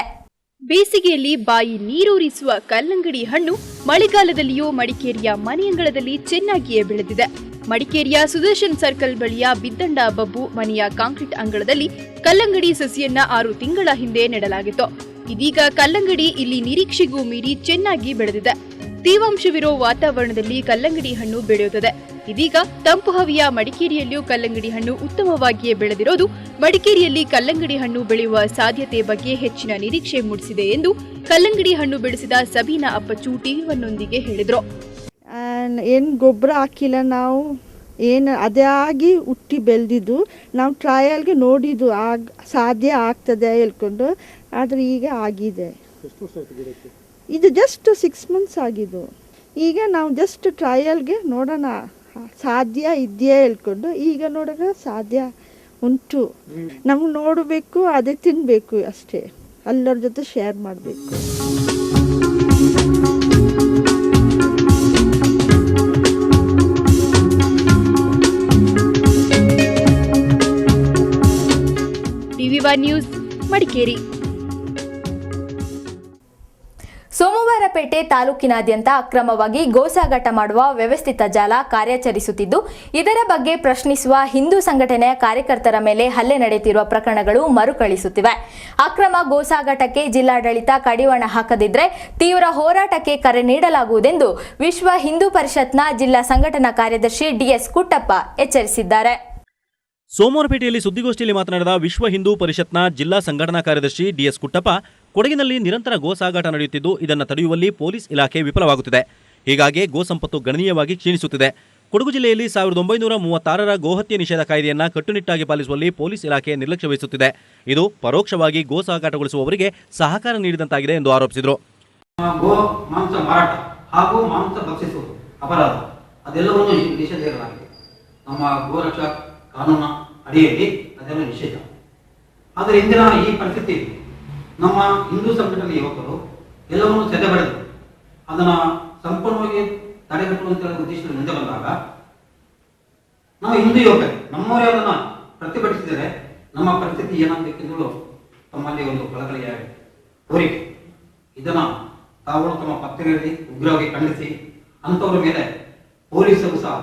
ಬೇಸಿಗೆಯಲ್ಲಿ ಬಾಯಿ ನೀರೂರಿಸುವ ಕಲ್ಲಂಗಡಿ ಹಣ್ಣು ಮಳೆಗಾಲದಲ್ಲಿಯೂ ಮಡಿಕೇರಿಯ ಮನೆಯಂಗಳದಲ್ಲಿ ಚೆನ್ನಾಗಿಯೇ ಬೆಳೆದಿದೆ. ಮಡಿಕೇರಿಯ ಸುದರ್ಶನ್ ಸರ್ಕಲ್ ಬಳಿಯ ಬಿದ್ದಂಡ ಬಬ್ಬು ಮನೆಯ ಕಾಂಕ್ರೀಟ್ ಅಂಗಳದಲ್ಲಿ ಕಲ್ಲಂಗಡಿ ಸಸಿಯನ್ನ 6 ತಿಂಗಳ ಹಿಂದೆ ನೆಡಲಾಗಿತ್ತು. ಇದೀಗ ಕಲ್ಲಂಗಡಿ ಇಲ್ಲಿ ನಿರೀಕ್ಷೆಗೂ ಮೀರಿ ಚೆನ್ನಾಗಿ ಬೆಳೆದಿದೆ. ತೇವಾಂಶವಿರೋ ವಾತಾವರಣದಲ್ಲಿ ಕಲ್ಲಂಗಡಿ ಹಣ್ಣು ಬೆಳೆಯುತ್ತದೆ. ಇದೀಗ ತಂಪು ಹವಿಯ ಮಡಿಕೇರಿಯಲ್ಲೂ ಕಲ್ಲಂಗಡಿ ಹಣ್ಣು ಉತ್ತಮವಾಗಿಯೇ ಬೆಳೆದಿರೋದು ಮಡಿಕೇರಿಯಲ್ಲಿ ಕಲ್ಲಂಗಡಿ ಹಣ್ಣು ಬೆಳೆಯುವ ಸಾಧ್ಯತೆ ಬಗ್ಗೆ ಹೆಚ್ಚಿನ ನಿರೀಕ್ಷೆ ಮೂಡಿಸಿದೆ ಎಂದು ಕಲ್ಲಂಗಡಿ ಹಣ್ಣು ಬೆಳೆಸಿದ ಸಬೀನಾ ಅಪ್ಪಚ್ಚು TV1ನೊಂದಿಗೆ ಹೇಳಿದರು. ಏನು ಗೊಬ್ಬರ ಹಾಕಿಲ್ಲ, ನಾವು ಏನು ಅದೇ ಆಗಿ ಹುಟ್ಟಿ ಬೆಳೆದಿದ್ದು. ನಾವು ಟ್ರಯಲ್ಗೆ ನೋಡಿದ್ದು ಸಾಧ್ಯ ಆಗ್ತದೆ ಹೇಳ್ಕೊಂಡು, ಆದರೆ ಈಗ ಆಗಿದೆ. ಇದು ಜಸ್ಟ್ 6 ಮಂತ್ಸ್ ಆಗಿದ್ದು. ಈಗ ನಾವು ಜಸ್ಟ್ ಟ್ರಯಲ್ಗೆ ನೋಡೋಣ ಸಾಧ್ಯ ಇದೆಯಾ ಹೇಳ್ಕೊಂಡು, ಈಗ ನೋಡೋಣ ಸಾಧ್ಯ ಉಂಟು. ನಮ್ಗೆ ನೋಡಬೇಕು, ಅದೇ ತಿನ್ನಬೇಕು ಅಷ್ಟೇ, ಎಲ್ಲರ ಜೊತೆ ಶೇರ್ ಮಾಡಬೇಕು. TV1 news, Madikeri. ಸೋಮವಾರಪೇಟೆ ತಾಲೂಕಿನಾದ್ಯಂತ ಅಕ್ರಮವಾಗಿ ಗೋಸಾಗಾಟ ಮಾಡುವ ವ್ಯವಸ್ಥಿತ ಜಾಲ ಕಾರ್ಯಾಚರಿಸುತ್ತಿದ್ದು, ಇದರ ಬಗ್ಗೆ ಪ್ರಶ್ನಿಸುವ ಹಿಂದೂ ಸಂಘಟನೆಯ ಕಾರ್ಯಕರ್ತರ ಮೇಲೆ ಹಲ್ಲೆ ನಡೆಯುತ್ತಿರುವ ಪ್ರಕರಣಗಳು ಮರುಕಳಿಸುತ್ತಿವೆ. ಅಕ್ರಮ ಗೋಸಾಗಾಟಕ್ಕೆ ಜಿಲ್ಲಾಡಳಿತ ಕಡಿವಾಣ ಹಾಕದಿದ್ದರೆ ತೀವ್ರ ಹೋರಾಟಕ್ಕೆ ಕರೆ ನೀಡಲಾಗುವುದೆಂದು ವಿಶ್ವ ಹಿಂದೂ ಪರಿಷತ್ನ ಜಿಲ್ಲಾ ಸಂಘಟನಾ ಕಾರ್ಯದರ್ಶಿ DS ಕುಟ್ಟಪ್ಪ ಎಚ್ಚರಿಸಿದ್ದಾರೆ. ಸೋಮವಾರಪೇಟೆಯಲ್ಲಿ ಸುದ್ದಿಗೋಷ್ಠಿಯಲ್ಲಿ ಮಾತನಾಡಿದ ವಿಶ್ವ ಹಿಂದೂ ಪರಿಷತ್ನ ಜಿಲ್ಲಾ ಸಂಘಟನಾ ಕಾರ್ಯದರ್ಶಿ DS ಕುಟ್ಟಪ್ಪ, ಕೊಡಗಿನಲ್ಲಿ ನಿರಂತರ ಗೋ ಸಾಗಾಟ ನಡೆಯುತ್ತಿದ್ದು, ಇದನ್ನು ತಡೆಯುವಲ್ಲಿ ಪೊಲೀಸ್ ಇಲಾಖೆ ವಿಫಲವಾಗುತ್ತಿದೆ. ಹೀಗಾಗಿ ಗೋ ಸಂಪತ್ತು ಗಣನೀಯವಾಗಿ ಕ್ಷೀಣಿಸುತ್ತಿದೆ. ಕೊಡಗು ಜಿಲ್ಲೆಯಲ್ಲಿ 1936ರ ಗೋಹತ್ಯೆ ನಿಷೇಧ ಕಾಯ್ದೆಯನ್ನು ಕಟ್ಟುನಿಟ್ಟಾಗಿ ಪಾಲಿಸುವಲ್ಲಿ ಪೊಲೀಸ್ ಇಲಾಖೆ ನಿರ್ಲಕ್ಷ್ಯ ವಹಿಸುತ್ತಿದೆ. ಇದು ಪರೋಕ್ಷವಾಗಿ ಗೋ ಸಾಗಾಟಗೊಳಿಸುವವರಿಗೆ ಸಹಕಾರ ನೀಡಿದಂತಾಗಿದೆ ಎಂದು ಆರೋಪಿಸಿದರು. ಗೋ ಮಾಂಸ ಮಾರಾಟ ಹಾಗೂ ಮಾಂಸ ಭಕ್ಷಿಸುವುದು ಅಪರಾಧ, ಅದೆಲ್ಲವನ್ನು ನಿಷೇಧಿಸಲಾಗಿದೆ. ನಮ್ಮ ಗೋರಕ್ಷಾ ಕಾನೂನ ಅಡಿಯಲ್ಲಿ ಅದೆಲ್ಲ ನಿಷೇಧ. ಆದರೆ ಇಂದಿನ ಈ ಪರಿಸ್ಥಿತಿ ನಮ್ಮ ಹಿಂದೂ ಸಂಘಟನೆ ಯುವಕರು ಎಲ್ಲವನ್ನು ಸೆದೆಬಡಿದು ಅದನ್ನು ಸಂಪೂರ್ಣವಾಗಿ ತಡೆಗಟ್ಟುವಂತ ಉದ್ದೇಶದಲ್ಲಿ ಮುಂದೆ ಬಂದಾಗ ನಾವು ಹಿಂದೂ ಯುವಕರು ನಮ್ಮವರೇ ಅದನ್ನು ಪ್ರತಿಭಟಿಸಿದರೆ ನಮ್ಮ ಪರಿಸ್ಥಿತಿ ಏನಾಗಬೇಕೆಂದು ತಮ್ಮಲ್ಲಿ ಒಂದು ಕಳಕಳಿಯ ಕೋರಿಕೆ. ಇದನ್ನು ತಾವು ತಮ್ಮ ಪತ್ರಿಕೆಯಲ್ಲಿ ಉಗ್ರವಾಗಿ ಖಂಡಿಸಿ ಅಂಥವ್ರ ಮೇಲೆ ಪೊಲೀಸರು ಸಹ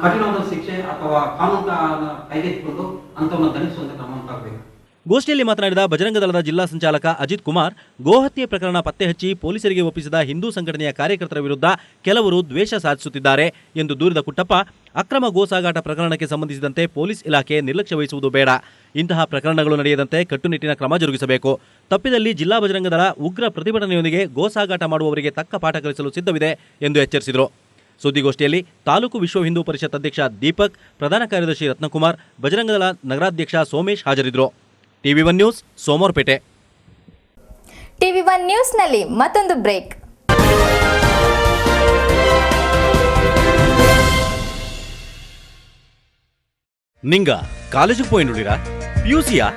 ಕಠಿಣವಾದ ಶಿಕ್ಷೆ ಅಥವಾ ಕಾನೂನು ಕೈಗೆತ್ತಿಕೊಂಡು ಅಂಥವನ್ನು ದಂಡಿಸುವಂತೆ ಕ್ರಮ ಉಂಟಾಗಬೇಕು. ಗೋಷ್ಠಿಯಲ್ಲಿ ಮಾತನಾಡಿದ ಬಜರಂಗ ದಳದ ಜಿಲ್ಲಾ ಸಂಚಾಲಕ ಅಜಿತ್ ಕುಮಾರ್, ಗೋಹತ್ಯೆ ಪ್ರಕರಣ ಪತ್ತೆ ಹಚ್ಚಿ ಪೊಲೀಸರಿಗೆ ಒಪ್ಪಿಸಿದ ಹಿಂದೂ ಸಂಘಟನೆಯ ಕಾರ್ಯಕರ್ತರ ವಿರುದ್ಧ ಕೆಲವರು ದ್ವೇಷ ಸಾಧಿಸುತ್ತಿದ್ದಾರೆ ಎಂದು ದೂರಿದ ಕುಟ್ಟಪ್ಪ, ಅಕ್ರಮ ಗೋಸಾಗಾಟ ಪ್ರಕರಣಕ್ಕೆ ಸಂಬಂಧಿಸಿದಂತೆ ಪೊಲೀಸ್ ಇಲಾಖೆ ನಿರ್ಲಕ್ಷ್ಯ ವಹಿಸುವುದು ಬೇಡ. ಇಂತಹ ಪ್ರಕರಣಗಳು ನಡೆಯದಂತೆ ಕಟ್ಟುನಿಟ್ಟಿನ ಕ್ರಮ ಜರುಗಿಸಬೇಕು. ತಪ್ಪಿದಲ್ಲಿ ಜಿಲ್ಲಾ ಬಜರಂಗ ದಳ ಉಗ್ರ ಪ್ರತಿಭಟನೆಯೊಂದಿಗೆ ಗೋಸಾಗಾಟ ಮಾಡುವವರಿಗೆ ತಕ್ಕ ಪಾಠ ಕಲಿಸಲು ಸಿದ್ಧವಿದೆ ಎಂದು ಎಚ್ಚರಿಸಿದರು. ಸುದ್ದಿಗೋಷ್ಠಿಯಲ್ಲಿ ತಾಲೂಕು ವಿಶ್ವ ಹಿಂದೂ ಪರಿಷತ್ ಅಧ್ಯಕ್ಷ ದೀಪಕ್, ಪ್ರಧಾನ ಕಾರ್ಯದರ್ಶಿ ರತ್ನಕುಮಾರ್, ಬಜರಂಗ ದಳ ನಗರಾಧ್ಯಕ್ಷ ಸೋಮೇಶ್ ಹಾಜರಿದ್ದರು. TV1 news, Somwarpet. TV1 ನ್ಯೂಸ್ನಲ್ಲಿ ಮತ್ತೊಂದು ಬ್ರೇಕ್. ನಿಂಗ ಕಾಲೇಜಿಗೆ പോയിന്റുള്ളിരാ PUC야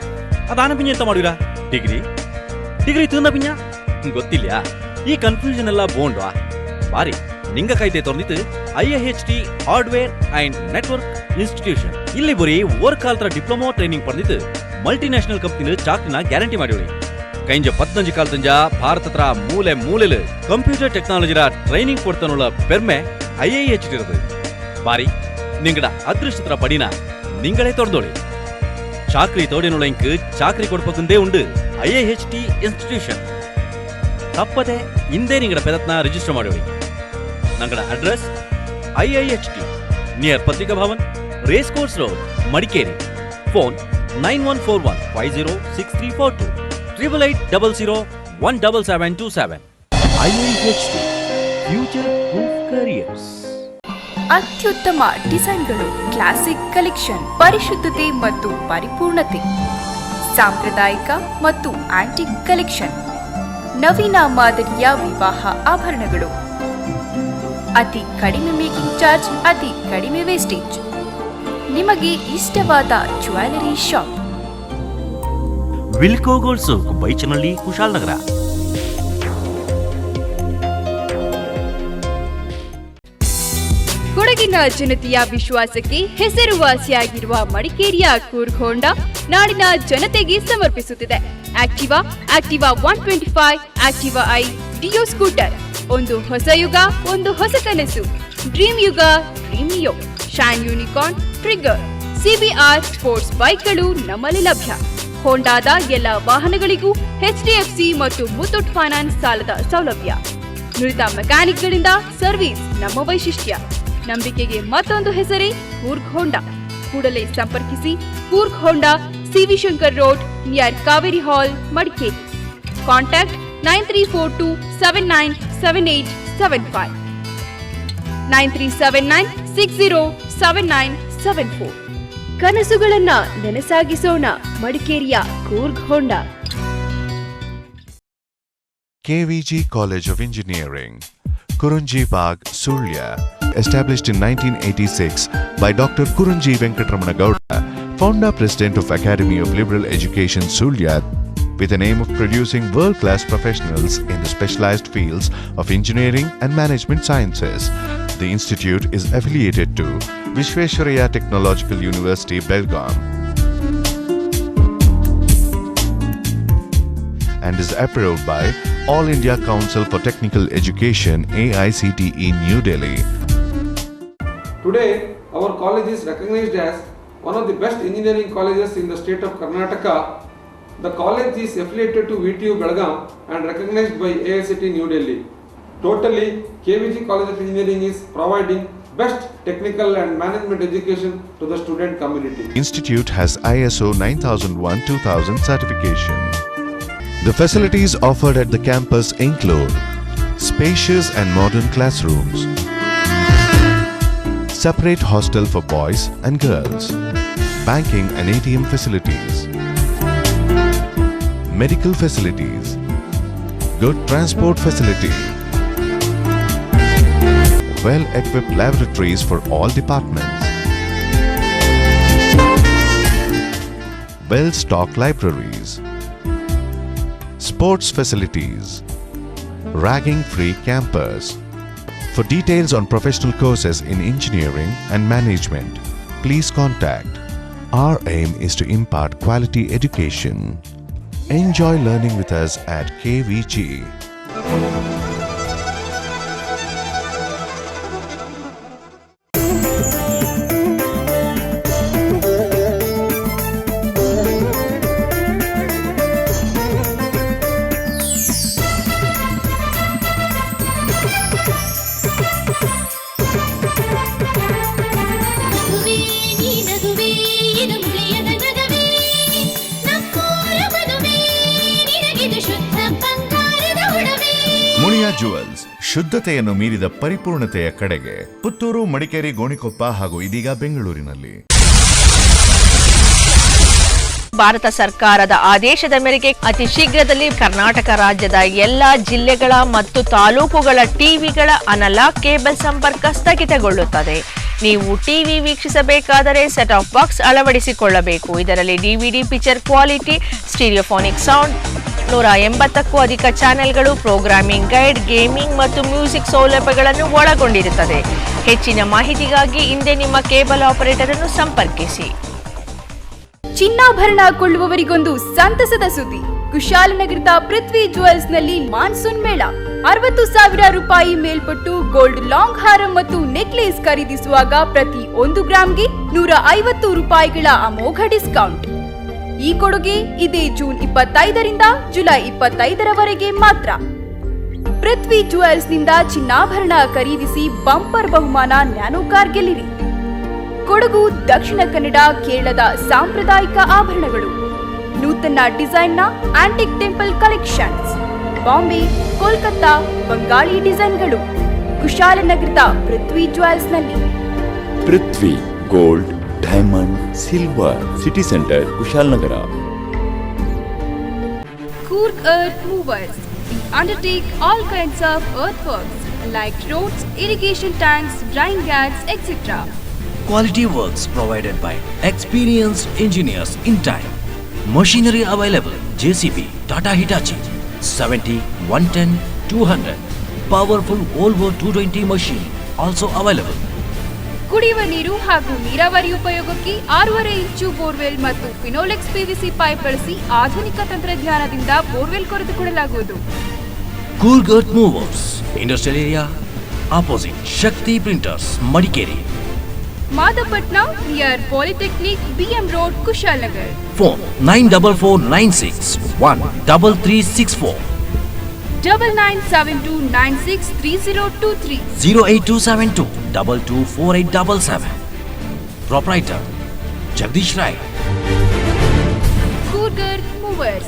ಅದಾನ ಪಿಂಜ ಎಂತ ಮಾಡುವಿರಾ ಡಿಗ್ರಿ ತಿಂದ ಪಿಂಜ ಗೊತ್ತಿಲ್ಲ. ಈ ಕನ್ಫ್ಯೂಷನ್ ಎಲ್ಲ ಬೋಂಡ್ವಾ ಬಾರಿ ನಿಂಗ ಕೈತೆ ತೊಂದಿತ್ತು IIHT hardware and network institution. ಇಲ್ಲಿ ಬರೀ ಓರ್ಕಾಲ್ತರ ಡಿಪ್ಲೊಮಾ ಟ್ರೈನಿಂಗ್ ಪಡೆದಿತ್ತು ಮಲ್ಟಿನ್ಯಾಷನಲ್ ಕಂಪನಿ ಚಾಕ್ರಿನ ಗ್ಯಾರಂಟಿ ಮಾಡಿವಳಿ. ಕೈಂಜ 15 ಕಾಲತಂಜ ಭಾರತತ್ರ ಮೂಲೆ ಮೂಲೆಲು ಕಂಪ್ಯೂಟರ್ ಟೆಕ್ನಾಲಜಿರ ಟ್ರೈನಿಂಗ್ ಕೊಡ್ತಾನುಳ್ಳ ಪೆರ್ಮೆ IIHT ಇರೋದು ಬಾರಿ ನಿಂಗಡ ಅದೃಷ್ಟತ್ರ ಪಡಿನ நீங்களே திறந்தோളി. சாக்கரி தோடினுளைக்கு சாக்கரி கொடுப்பக்குந்தே உண்டு IIHT ಇನ್ಸ್ಟಿಟ್ಯೂಷನ್. ತಪ್ಪದೆ ಇಂದೇ ನಿಂಗಡ ಪೆದತ್ನ ರಿಜಿಸ್ಟರ್ ಮಾಡೋಳಿ. ನಂಗಡ address IIHT near Patrika Bhavan, race course road, Madikeri. Phone 9141506342 8800177727. IIHT future proof careers. ಅತ್ಯುತ್ತಮ ಡಿಸೈನ್ಗಳು, ಕ್ಲಾಸಿಕ್ ಕಲೆಕ್ಷನ್, ಪರಿಶುದ್ಧತೆ ಮತ್ತು ಪರಿಪೂರ್ಣತೆ, ಸಾಂಪ್ರದಾಯಿಕ ಮತ್ತು ಆಂಟಿಕ್ ಕಲೆಕ್ಷನ್, ನವೀನ ಮಾದರಿಯ ವಿವಾಹ ಆಭರಣಗಳು, ಅತಿ ಕಡಿಮೆ ಮೇಕಿಂಗ್ ಚಾರ್ಜ್, ಅತಿ ಕಡಿಮೆ ವೇಸ್ಟೇಜ್. ನಿಮಗೆ ಇಷ್ಟವಾದ ಜ್ಯುವೆಲರಿ ಶಾಪ್ ವಿಲ್ಕೋ ಗೋಲ್ಡ್ ಸೂಕ್, ಬೈಚನಹಳ್ಳಿ, ಕುಶಾಲನಗರ. ಕೊಡಗಿನ ಜನತೆಯ ವಿಶ್ವಾಸಕ್ಕೆ ಹೆಸರುವಾಸಿಯಾಗಿರುವ ಮಡಿಕೇರಿಯ ಕೂರ್ಗ್ ಹೋಂಡಾ ನಾಡಿನ ಜನತೆಗೆ ಸಮರ್ಪಿಸುತ್ತಿದೆ Activa 125, Activa i Dio scooter. ಒಂದು ಹೊಸ ಯುಗ, ಒಂದು ಹೊಸ ಕನಸು. ಡ್ರೀಮ್ ಯುಗ, Dream Neo, Shine Unicorn, Trigger, CBR sports ಬೈಕ್ಗಳು ನಮ್ಮಲ್ಲಿ ಲಭ್ಯ. ಹೋಂಡಾದ ಎಲ್ಲ ವಾಹನಗಳಿಗೂ HDFC ಮತ್ತು ಮುತ್ತೂಟ್ ಫೈನಾನ್ಸ್ ಸಾಲದ ಸೌಲಭ್ಯ. ನುರಿತ ಮೆಕ್ಯಾನಿಕ್ಗಳಿಂದ ಸರ್ವಿಸ್ ನಮ್ಮ ವೈಶಿಷ್ಟ್ಯ. ನಂಬಿಕೆಗೆ ಮತ್ತೊಂದು ಹೆಸರೇ ಕೂರ್ಗ್ ಹೋಂಡಾ. ಕೂಡಲೇ ಸಂಪರ್ಕಿಸಿ. Coorg Honda, CV Shankar road, near Kaveri hall, Madikeri. Contact 9342797875, 9379607974. ಕನಸುಗಳನ್ನ ನನಸಾಗಿಸೋಣ, ಮಡಿಕೇರಿಯ Coorg Honda. KVG College of Engineering, Kurunji Bagh, Sulya, established in 1986 by Dr. Kurunji Venkatramana Gowda, founder president of Academy of Liberal Education, Sulya, with an aim of producing world-class professionals in the specialized fields of engineering and management sciences. The institute is affiliated to Vishveshwaraya Technological University, Belgaum, and is approved by All India Council for Technical Education, AICTE, New Delhi. Today, our college is recognized as one of the best engineering colleges in the state of Karnataka. The college is affiliated to VTU Belgaum and recognized by AICTE, New Delhi. Totally, KVG College of Engineering is providing best technical and management education to the student community. Institute has ISO 9001-2000 certification. The facilities offered at the campus include spacious and modern classrooms, separate hostel for boys and girls, banking and ATM facilities, medical facilities, good transport facility, well-equipped laboratories for all departments, well-stocked libraries, sports facilities, ragging-free campus. For details on professional courses in engineering and management, please contact. Our aim is to impart quality education. Enjoy learning with us at KVG. Muliya jewels, ಶುದ್ಧತೆಯನ್ನು ಮೀರಿದ ಪರಿಪೂರ್ಣತೆಯ ಕಡೆಗೆ. ಪುತ್ತೂರು, ಮಡಿಕೇರಿ, ಗೋಣಿಕೊಪ್ಪ ಹಾಗೂ ಇದೀಗ ಬೆಂಗಳೂರಿನಲ್ಲಿ. ಭಾರತ ಸರ್ಕಾರದ ಆದೇಶದ ಮೇರೆಗೆ ಅತಿ ಶೀಘ್ರದಲ್ಲಿ ಕರ್ನಾಟಕ ರಾಜ್ಯದ ಎಲ್ಲಾ ಜಿಲ್ಲೆಗಳ ಮತ್ತು ತಾಲೂಕುಗಳ ಟಿವಿಗಳ ಅನಲಾಗ್ ಕೇಬಲ್ ಸಂಪರ್ಕ ಸ್ಥಗಿತಗೊಳ್ಳುತ್ತದೆ. ನೀವು ಟಿವಿ ವೀಕ್ಷಿಸಬೇಕಾದರೆ ಸೆಟ್ ಆಫ್ ಬಾಕ್ಸ್ ಅಳವಡಿಸಿಕೊಳ್ಳಬೇಕು. ಇದರಲ್ಲಿ DVD picture quality, stereophonic sound, 180ಕ್ಕೂ ಅಧಿಕ ಚಾನೆಲ್ಗಳು, ಪ್ರೋಗ್ರಾಮಿಂಗ್ ಗೈಡ್, ಗೇಮಿಂಗ್ ಮತ್ತು ಮ್ಯೂಸಿಕ್ ಸೌಲಭ್ಯಗಳನ್ನು ಒಳಗೊಂಡಿರುತ್ತದೆ. ಹೆಚ್ಚಿನ ಮಾಹಿತಿಗಾಗಿ ಹಿಂದೆ ನಿಮ್ಮ ಕೇಬಲ್ ಆಪರೇಟರ್ ಅನ್ನು ಸಂಪರ್ಕಿಸಿ. ಚಿನ್ನಾಭರಣ ಕೊಳ್ಳುವವರಿಗೊಂದು ಸಂತಸದ ಸುದ್ದಿ. ಕುಶಾಲನಗರದ ಪೃಥ್ವಿ ಜುವೆಲ್ಸ್ ನಲ್ಲಿ ಮಾನ್ಸೂನ್ ಮೇಳ 60,000 ರೂಪಾಯಿ ಮೇಲ್ಪಟ್ಟು ಗೋಲ್ಡ್ ಲಾಂಗ್ ಹಾರ ಮತ್ತು ನೆಕ್ಲೇಸ್ ಖರೀದಿಸುವಾಗ ಪ್ರತಿ 1 ಗ್ರಾಂಗೆ 150 ರೂಪಾಯಿಗಳ ಅಮೋಘ ಡಿಸ್ಕೌಂಟ್. ಈ ಕೊಡುಗೆ ಇದೇ ಜೂನ್ 25ರಿಂದ ಜುಲೈ 25ರವರೆಗೆ ಮಾತ್ರ. ಪೃಥ್ವಿ ಜುವೆಲ್ಸ್ನಿಂದ ಚಿನ್ನಾಭರಣ ಖರೀದಿಸಿ ಬಂಪರ್ ಬಹುಮಾನ ನ್ಯಾನೋ ಕಾರ್ ಗೆಲ್ಲಿರಿ. ಕೊಡಗು, ದಕ್ಷಿಣ ಕನ್ನಡ, ಕೇರಳದ ಸಾಂಪ್ರದಾಯಿಕ ಆಭರಣಗಳು, ನೂತನ ಡಿಸೈನ್ನ antique temple collections, Bombay, Kolkata Bengali ಡಿಸೈನ್ಗಳು, ಕುಶಾಲನಗರದ ಪೃಥ್ವಿ ಜುವೆಲ್ಸ್ನಲ್ಲಿ. Prithvi gold, diamond, silver, city centre, Kushalanagara. Coorg Earth Movers. We undertake all kinds of earthworks like roads, irrigation tanks, drying gags, etc. Quality works provided by experienced engineers in time. Machinery available: JCB, Tata Hitachi, 70, 110, 200. Powerful Volvo 220 machine also available. ಕುಡಿಯುವ ನೀರು ಹಾಗೂ ನೀರಾವರಿ ಉಪಯೋಗಕ್ಕೆ 6.5 ಇಂಚು borewell ಮತ್ತು Finolex PVC pipe ಬಳಸಿ ಆಧುನಿಕ ತಂತ್ರಜ್ಞಾನದಿಂದ borewell ಕೊರೆದುಕೊಳ್ಳಲಾಗುವುದು. Coorg Earth Movers, Industrial Area, opposite Shakti Printers, Madikeri. Madapatna near polytechnic, BM Road, Kushalnagar. Phone 9446133364. 9972963023. 08272 224877. Proprietor Jagdish Rai. Coorg Earth Movers.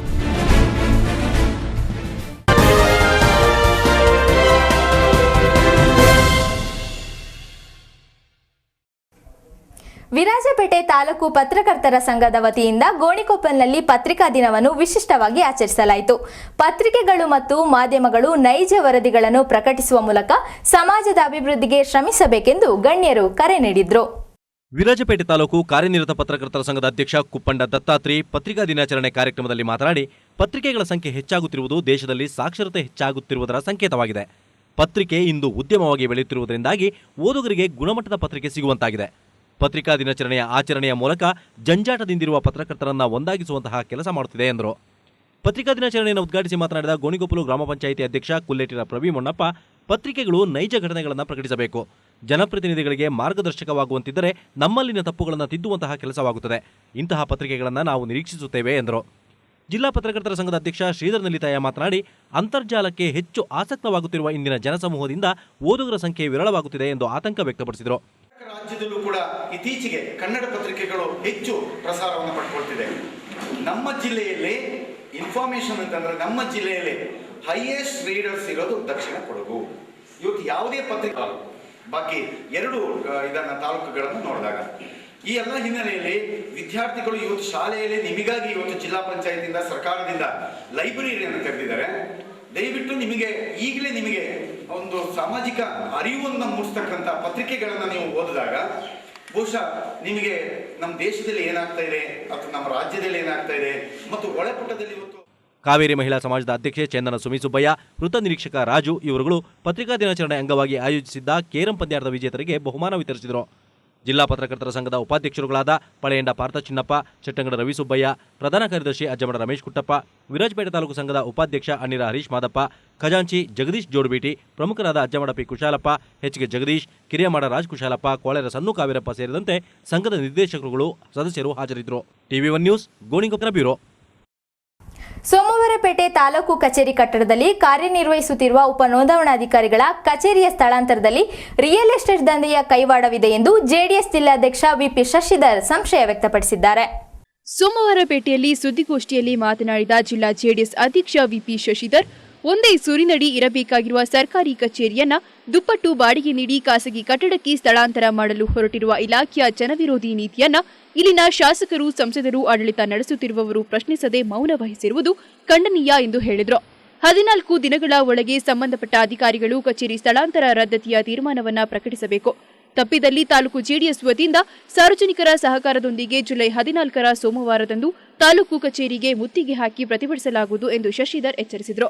Virajpet taluk ಪತ್ರಕರ್ತರ ಸಂಘದ ವತಿಯಿಂದ ಗೋಣಿಕೊಪ್ಪಲ್ನಲ್ಲಿ ಪತ್ರಿಕಾ ದಿನವನ್ನು ವಿಶಿಷ್ಟವಾಗಿ ಆಚರಿಸಲಾಯಿತು. ಪತ್ರಿಕೆಗಳು ಮತ್ತು ಮಾಧ್ಯಮಗಳು ನೈಜ ವರದಿಗಳನ್ನು ಪ್ರಕಟಿಸುವ ಮೂಲಕ ಸಮಾಜದ ಅಭಿವೃದ್ಧಿಗೆ ಶ್ರಮಿಸಬೇಕೆಂದು ಗಣ್ಯರು ಕರೆ ನೀಡಿದರು. ವಿರಾಜಪೇಟೆ ತಾಲೂಕು ಕಾರ್ಯನಿರತ ಪತ್ರಕರ್ತರ ಸಂಘದ ಅಧ್ಯಕ್ಷ ಕುಪ್ಪಂಡ ದತ್ತಾತ್ರಿ ಪತ್ರಿಕಾ ದಿನಾಚರಣೆ ಕಾರ್ಯಕ್ರಮದಲ್ಲಿ ಮಾತನಾಡಿ, ಪತ್ರಿಕೆಗಳ ಸಂಖ್ಯೆ ಹೆಚ್ಚಾಗುತ್ತಿರುವುದು ದೇಶದಲ್ಲಿ ಸಾಕ್ಷರತೆ ಹೆಚ್ಚಾಗುತ್ತಿರುವುದರ ಸಂಕೇತವಾಗಿದೆ. ಪತ್ರಿಕೆ ಇಂದು ಉದ್ಯಮವಾಗಿ ಬೆಳೆಯುತ್ತಿರುವುದರಿಂದಾಗಿ ಓದುಗರಿಗೆ ಗುಣಮಟ್ಟದ ಪತ್ರಿಕೆ ಸಿಗುವಂತಾಗಿದೆ. ಪತ್ರಿಕಾ ದಿನಾಚರಣೆಯ ಆಚರಣೆಯ ಮೂಲಕ ಜಂಜಾಟದಿಂದಿರುವ ಪತ್ರಕರ್ತರನ್ನ ಒಂದಾಗಿಸುವಂತಹ ಕೆಲಸ ಮಾಡುತ್ತಿದೆ ಎಂದರು. ಪತ್ರಿಕಾ ದಿನಾಚರಣೆಯನ್ನು ಉದ್ಘಾಟಿಸಿ ಮಾತನಾಡಿದ ಗೋಣಿಕೊಪ್ಪಲು ಗ್ರಾಮ ಪಂಚಾಯಿತಿ ಅಧ್ಯಕ್ಷ ಕುಲ್ಲೇಟಿರ ಪ್ರವೀಣ್ ಮೊನ್ನಪ್ಪ, ಪತ್ರಿಕೆಗಳು ನೈಜ ಘಟನೆಗಳನ್ನು ಪ್ರಕಟಿಸಬೇಕು. ಜನಪ್ರತಿನಿಧಿಗಳಿಗೆ ಮಾರ್ಗದರ್ಶಕವಾಗುವಂತಿದ್ದರೆ ನಮ್ಮಲ್ಲಿನ ತಪ್ಪುಗಳನ್ನು ತಿದ್ದುವಂತಹ ಕೆಲಸವಾಗುತ್ತದೆ. ಇಂತಹ ಪತ್ರಿಕೆಗಳನ್ನು ನಾವು ನಿರೀಕ್ಷಿಸುತ್ತೇವೆ ಎಂದರು. ಜಿಲ್ಲಾ ಪತ್ರಕರ್ತರ ಸಂಘದ ಅಧ್ಯಕ್ಷ ಶ್ರೀಧರ್ ನಲಿತಾಯ ಮಾತನಾಡಿ, ಅಂತರ್ಜಾಲಕ್ಕೆ ಹೆಚ್ಚು ಆಸಕ್ತವಾಗುತ್ತಿರುವ ಇಂದಿನ ಜನಸಮೂಹದಿಂದ ಓದುಗರ ಸಂಖ್ಯೆ ವಿರಳವಾಗುತ್ತಿದೆ ಎಂದು ಆತಂಕ ವ್ಯಕ್ತಪಡಿಸಿದರು. ರಾಜ್ಯದಲ್ಲೂ ಕೂಡ ಇತ್ತೀಚೆಗೆ ಕನ್ನಡ ಪತ್ರಿಕೆಗಳು ಹೆಚ್ಚು ಪ್ರಸಾರವನ್ನು ಪಡ್ಕೊಳ್ತಿದೆ. ನಮ್ಮ ಜಿಲ್ಲೆಯಲ್ಲಿ ಇನ್ಫಾರ್ಮೇಶನ್ ಅಂತಂದ್ರೆ ನಮ್ಮ ಜಿಲ್ಲೆಯಲ್ಲಿ ಹೈಯೆಸ್ಟ್ ರೀಡರ್ಸ್ ಇರೋದು ದಕ್ಷಿಣ ಕೊಡಗು. ಇವತ್ತು ಯಾವುದೇ ಪತ್ರಿಕೆ ಬಾಕಿ 2 ಇದನ್ನ ತಾಲೂಕುಗಳನ್ನು ನೋಡಿದಾಗ ಈ ಎಲ್ಲ ಹಿನ್ನೆಲೆಯಲ್ಲಿ ವಿದ್ಯಾರ್ಥಿಗಳು ಇವತ್ತು ಶಾಲೆಯಲ್ಲಿ ನಿಮಗಾಗಿ ಇವತ್ತು ಜಿಲ್ಲಾ ಪಂಚಾಯತಿಯಿಂದ ಸರ್ಕಾರದಿಂದ ಲೈಬ್ರರಿಯನ್ನು ತೆರೆದಿದ್ದಾರೆ. ದಯವಿಟ್ಟು ಈಗಲೇ ನಿಮಗೆ ಒಂದು ಸಾಮಾಜಿಕ ಅರಿವನ್ನು ಮೂಡಿಸ್ತಕ್ಕಂಥ ಪತ್ರಿಕೆಗಳನ್ನು ನೀವು ಓದಿದಾಗ ಬಹುಶಃ ನಿಮಗೆ ನಮ್ಮ ದೇಶದಲ್ಲಿ ಏನಾಗ್ತಾ ಇದೆ ಅಥವಾ ನಮ್ಮ ರಾಜ್ಯದಲ್ಲಿ ಏನಾಗ್ತಾ ಇದೆ ಮತ್ತು ಒಳಪುಟದಲ್ಲಿ ಇವತ್ತು ಕಾವೇರಿ ಮಹಿಳಾ ಸಮಾಜದ ಅಧ್ಯಕ್ಷೆ ಚಂದನ ಸುಮಿಸುಬ್ಬಯ್ಯ, ವೃತ್ತ ನಿರೀಕ್ಷಕ ರಾಜು ಇವರುಗಳು ಪತ್ರಿಕಾ ದಿನಾಚರಣೆ ಅಂಗವಾಗಿ ಆಯೋಜಿಸಿದ್ದ ಕೇರಂ ಪಂದ್ಯಾಟದ ವಿಜೇತರಿಗೆ ಬಹುಮಾನ ವಿತರಿಸಿದರು. ಜಿಲ್ಲಾ ಪತ್ರಕರ್ತರ ಸಂಘದ ಉಪಾಧ್ಯಕ್ಷರುಗಳಾದ ಪಳೆಯಂಡ ಪಾರ್ಥ ಚಿನ್ನಪ್ಪ, ಚಟ್ಟಂಗಡ ರವಿಸುಬ್ಬಯ್ಯ, ಪ್ರಧಾನ ಕಾರ್ಯದರ್ಶಿ ಅಜ್ಜಮಡ ರಮೇಶ್ ಕುಟ್ಟಪ್ಪ, ವಿರಾಜಪೇಟೆ ತಾಲೂಕು ಸಂಘದ ಉಪಾಧ್ಯಕ್ಷ ಅಣ್ಣಿರ ಹರೀಶ್ ಮಾದಪ್ಪ, ಖಜಾಂಚಿ ಜಗದೀಶ್ ಜೋಡುಬೀಟಿ, ಪ್ರಮುಖರಾದ ಅಜ್ಜಮಡ ಪಿ ಕುಶಾಲಪ್ಪ, ಹೆಚ್ಗೆ ಜಗದೀಶ್, ಕಿರಿಯಮಾಡ ರಾಜ್ ಕುಶಾಲಪ್ಪ, ಕೋಳೆರ ಸನ್ನು ಕಾವೇರಪ್ಪ ಸೇರಿದಂತೆ ಸಂಘದ ನಿರ್ದೇಶಕರುಗಳು ಸದಸ್ಯರು ಹಾಜರಿದ್ದರು. TV1 ನ್ಯೂಸ್, ಗೋಣಿಕೊಪ್ಪನ ಬ್ಯೂರೋ. ಸೋಮವಾರಪೇಟೆ ತಾಲೂಕು ಕಚೇರಿ ಕಟ್ಟಡದಲ್ಲಿ ಕಾರ್ಯನಿರ್ವಹಿಸುತ್ತಿರುವ ಉಪ ನೋಂದಣಾಧಿಕಾರಿಗಳ ಕಚೇರಿಯ ಸ್ಥಳಾಂತರದಲ್ಲಿ ರಿಯಲ್ ಎಸ್ಟೇಟ್ ದಂಧೆಯ ಕೈವಾಡವಿದೆ ಎಂದು ಜೆಡಿಎಸ್ ಜಿಲ್ಲಾಧ್ಯಕ್ಷ ವಿಪಿ ಶಶಿಧರ್ ಸಂಶಯ ವ್ಯಕ್ತಪಡಿಸಿದ್ದಾರೆ. ಸೋಮವಾರಪೇಟೆಯಲ್ಲಿ ಸುದ್ದಿಗೋಷ್ಠಿಯಲ್ಲಿ ಮಾತನಾಡಿದ ಜಿಲ್ಲಾ ಜೆಡಿಎಸ್ ಅಧ್ಯಕ್ಷ ವಿಪಿ ಶಶಿಧರ್, ಒಂದೇ ಸೂರಿನಡಿ ಇರಬೇಕಾಗಿರುವ ಸರ್ಕಾರಿ ಕಚೇರಿಯನ್ನ ದುಪ್ಪಟ್ಟು ಬಾಡಿಗೆ ನೀಡಿ ಖಾಸಗಿ ಕಟ್ಟಡಕ್ಕೆ ಸ್ಥಳಾಂತರ ಮಾಡಲು ಹೊರಟಿರುವ ಇಲಾಖೆಯ ಜನವಿರೋಧಿ ನೀತಿಯನ್ನ ಇಲ್ಲಿನ ಶಾಸಕರು, ಸಂಸದರು, ಆಡಳಿತ ನಡೆಸುತ್ತಿರುವವರು ಪ್ರಶ್ನಿಸದೆ ಮೌನ ವಹಿಸಿರುವುದು ಖಂಡನೀಯ ಎಂದು ಹೇಳಿದರು. 14 ದಿನಗಳ ಒಳಗೆ ಸಂಬಂಧಪಟ್ಟ ಅಧಿಕಾರಿಗಳು ಕಚೇರಿ ಸ್ಥಳಾಂತರ ರದ್ದತಿಯ ತೀರ್ಮಾನವನ್ನ ಪ್ರಕಟಿಸಬೇಕು. ತಪ್ಪಿದಲ್ಲಿ ತಾಲೂಕು ಜೆಡಿಎಸ್ ವತಿಯಿಂದ ಸಾರ್ವಜನಿಕರ ಸಹಕಾರದೊಂದಿಗೆ ಜುಲೈ 14ರ ಸೋಮವಾರದಂದು ತಾಲೂಕು ಕಚೇರಿಗೆ ಮುತ್ತಿಗೆ ಹಾಕಿ ಪ್ರತಿಭಟಿಸಲಾಗುವುದು ಎಂದು ಶಶಿಧರ್ ಎಚ್ಚರಿಸಿದರು.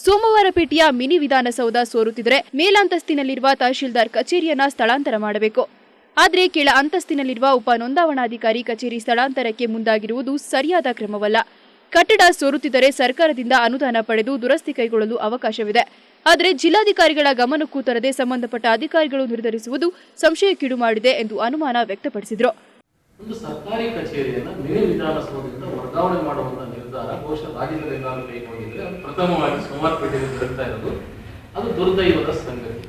ಸೋಮವಾರಪೇಟೆಯ ಮಿನಿ ವಿಧಾನಸೌಧ ಸೋರುತ್ತಿದ್ದರೆ ಮೇಲಂತಸ್ತಿನಲ್ಲಿರುವ ತಹಶೀಲ್ದಾರ್ ಕಚೇರಿಯನ್ನ ಸ್ಥಳಾಂತರ ಮಾಡಬೇಕು. ಆದರೆ ಕೆಳ ಅಂತಸ್ತಿನಲ್ಲಿರುವ ಉಪ ನೋಂದಾವಣಾಧಿಕಾರಿ ಕಚೇರಿ ಸ್ಥಳಾಂತರಕ್ಕೆ ಮುಂದಾಗಿರುವುದು ಸರಿಯಾದ ಕ್ರಮವಲ್ಲ. ಕಟ್ಟಡ ಸೋರುತ್ತಿದ್ದರೆ ಸರ್ಕಾರದಿಂದ ಅನುದಾನ ಪಡೆದು ದುರಸ್ತಿ ಕೈಗೊಳ್ಳಲು ಅವಕಾಶವಿದೆ. ಆದರೆ ಜಿಲ್ಲಾಧಿಕಾರಿಗಳ ಗಮನಕ್ಕೂ ತರದೆ ಸಂಬಂಧಪಟ್ಟ ಅಧಿಕಾರಿಗಳು ನಿರ್ಧರಿಸುವುದು ಸಂಶಯಕ್ಕೀಡು ಮಾಡಿದೆ ಎಂದು ಅನುಮಾನ ವ್ಯಕ್ತಪಡಿಸಿದರು. ಒಂದು ಸರ್ಕಾರಿ ಕಚೇರಿಯನ್ನು ಮಿನಿ ವಿಧಾನಸೌಧದಿಂದ ವರ್ಗಾವಣೆ ಮಾಡುವಂತಹ ನಿರ್ಧಾರ ಬಹುಶಃ ರಾಜ್ಯದಲ್ಲಿ ಎಲ್ಲರೂ ಕೈಗೊಂಡಿದ್ರೆ ಅದು ಪ್ರಥಮವಾಗಿ ಸೋಮವಾರಪೇಟೆಯಲ್ಲಿ ಜರುಗ್ತಾ ಇರೋದು ಅದು ದುರ್ದೈವದ ಸಂಗತಿ.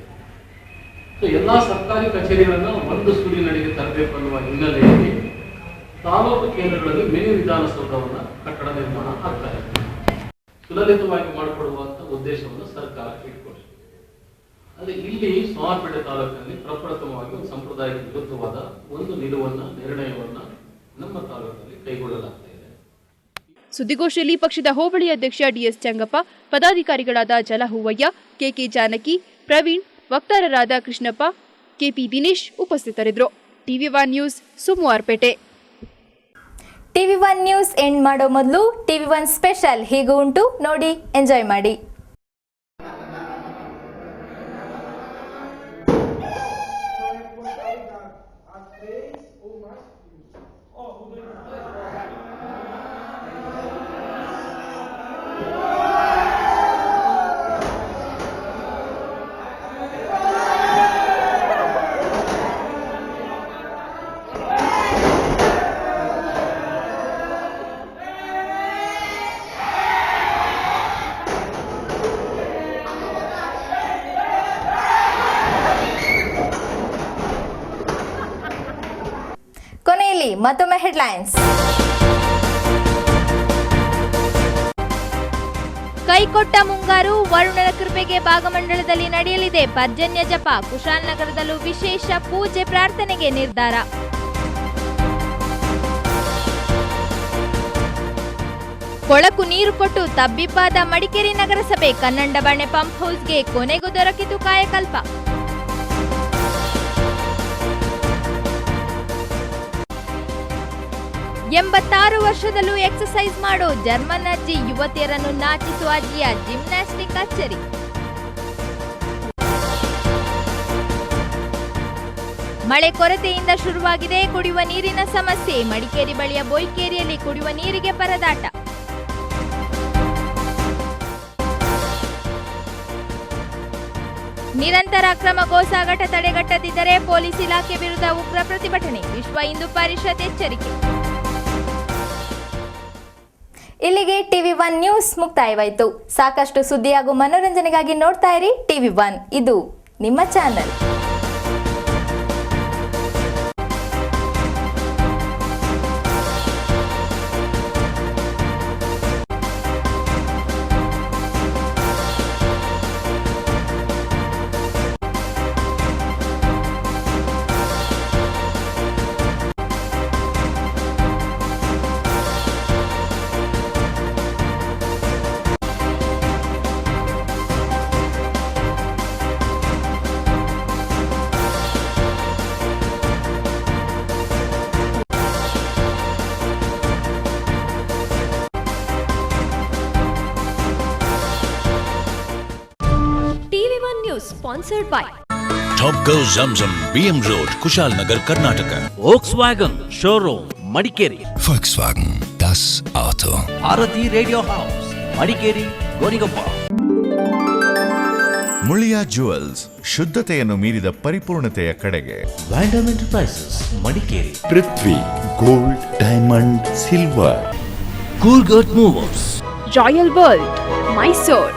ಎಲ್ಲಾ ಸರ್ಕಾರಿ ಕಚೇರಿಗಳನ್ನ ಒಂದು ಸೂರಿನಡಿಗೆ ತರಬೇಕು ಅನ್ನುವ ಹಿನ್ನೆಲೆಯಲ್ಲಿ ತಾಲೂಕು ಕೇಂದ್ರಗಳಲ್ಲಿ ಮಿನಿ ವಿಧಾನಸೌಧವನ್ನ ಕಟ್ಟಡ ನಿರ್ಮಾಣ ಆಗ್ತಾ ಇದೆ. ಸುಲಲಿತವಾಗಿ ಮಾಡಿಕೊಡುವಂತ ಉದ್ದೇಶವನ್ನು ಸರ್ಕಾರ ಇಟ್ಕೊಂಡಿದೆ. ಆದರೆ ಇಲ್ಲಿ ಸೋಮವಾರಪೇಟೆ ತಾಲೂಕಿನಲ್ಲಿ ಪ್ರಪ್ರಥಮವಾಗಿ ಒಂದು ಸಂಪ್ರದಾಯಕ್ಕೆ ವಿರುದ್ಧವಾದ ಒಂದು ನಿರ್ಣಯವನ್ನ ನಮ್ಮ ತಾಲೂಕಿನಲ್ಲಿ ಕೈಗೊಳ್ಳಲಾಗ್ತಾ ಇದೆ. ಸುದ್ದಿಗೋಷ್ಠಿಯಲ್ಲಿ ಪಕ್ಷದ ಹೋಬಳಿ ಅಧ್ಯಕ್ಷ ಡಿಎಸ್ ಚಂಗಪ್ಪ, ಪದಾಧಿಕಾರಿಗಳಾದ ಜಲಹೂವಯ್ಯ, ಕೆಕೆ ಜಾನಕಿ, ಪ್ರವೀಣ್, ವಕ್ತಾರರಾದ ಕೃಷ್ಣಪ್ಪ, ಕೆಪಿ ದಿನೇಶ್ ಉಪಸ್ಥಿತರಿದ್ದರು. TV one news Somwarpet. TV one news end ಮಾಡೋ ಮೊದಲು ಟಿವಿ1 ಸ್ಪೆಷಲ್ ಹೀಗೂ ಉಂಟು, ನೋಡಿ ಎಂಜಾಯ್ ಮಾಡಿ. ಕೊನೆಯಲ್ಲಿ ಮತ್ತೊಮ್ಮೆ ಹೆಡ್ಲೈನ್ಸ್. ಕೈಕೊಟ್ಟ ಮುಂಗಾರು, ವರುಣನ ಕೃಪೆಗೆ ಭಾಗಮಂಡಲದಲ್ಲಿ ನಡೆಯಲಿದೆ ಪರ್ಜನ್ಯ ಜಪ. ಕುಶಾಲನಗರದಲ್ಲೂ ವಿಶೇಷ ಪೂಜೆ ಪ್ರಾರ್ಥನೆಗೆ ನಿರ್ಧಾರ. ಕೊಳಕು ನೀರು ಕೊಟ್ಟು ತಬ್ಬಿಬ್ಬಾದ ಮಡಿಕೇರಿ ನಗರಸಭೆ. ಕನ್ನಂಡಬಾಣೆ ಪಂಪ್ ಹೌಸ್ಗೆ ಕೊನೆಗೂ ದೊರಕಿತು ಕಾಯಕಲ್ಪ. ಎಂಬತ್ತಾರು ವರ್ಷದಲ್ಲೂ ಎಕ್ಸರ್ಸೈಸ್ ಮಾಡೋ ಜರ್ಮನ್ ಅಜ್ಜಿ, ಯುವತಿಯರನ್ನು ನಾಚಿಸುವ ಅಜ್ಜಿಯ ಜಿಮ್ನಾಸ್ಟಿಕ್ ಅಚ್ಚರಿ. ಮಳೆ ಕೊರತೆಯಿಂದ ಶುರುವಾಗಿದೆ ಕುಡಿಯುವ ನೀರಿನ ಸಮಸ್ಯೆ. ಮಡಿಕೇರಿ ಬಳಿಯ ಬೋಯ್ಕೇರಿಯಲ್ಲಿ ಕುಡಿಯುವ ನೀರಿಗೆ ಪರದಾಟ. ನಿರಂತರ ಅಕ್ರಮ ಗೋಸಾಗಾಟ ತಡೆಗಟ್ಟದಿದ್ದರೆ ಪೊಲೀಸ್ ಇಲಾಖೆ ವಿರುದ್ಧ ಉಗ್ರ ಪ್ರತಿಭಟನೆ. ವಿಶ್ವ ಹಿಂದೂ ಪರಿಷತ್ ಎಚ್ಚರಿಕೆ. ಇಲ್ಲಿಗೆ ಟಿವಿ1 ನ್ಯೂಸ್ ಮುಕ್ತಾಯವಾಯಿತು. ಸಾಕಷ್ಟು ಸುದ್ದಿ ಹಾಗೂ ಮನೋರಂಜನೆಗಾಗಿ ನೋಡ್ತಾ ಇರಿ ಟಿವಿ1. ಇದು ನಿಮ್ಮ channel. Sponsored by Top Go Zamzam, BM Road, Kushalnagar, Karnataka. Volkswagen Showroom, Madikeri. Volkswagen, das Auto. Arathi Radio House, Madikeri, Gonigappa. Muliya jewels, ಶುದ್ಧತೆಯನ್ನು ಮೀರಿದ ಪರಿಪೂರ್ಣತೆಯ ಕಡೆಗೆ. Vandam Enterprises, Madikeri. Prithvi gold, diamond, silver. Coolgurt Movers. Royal World, Mysore.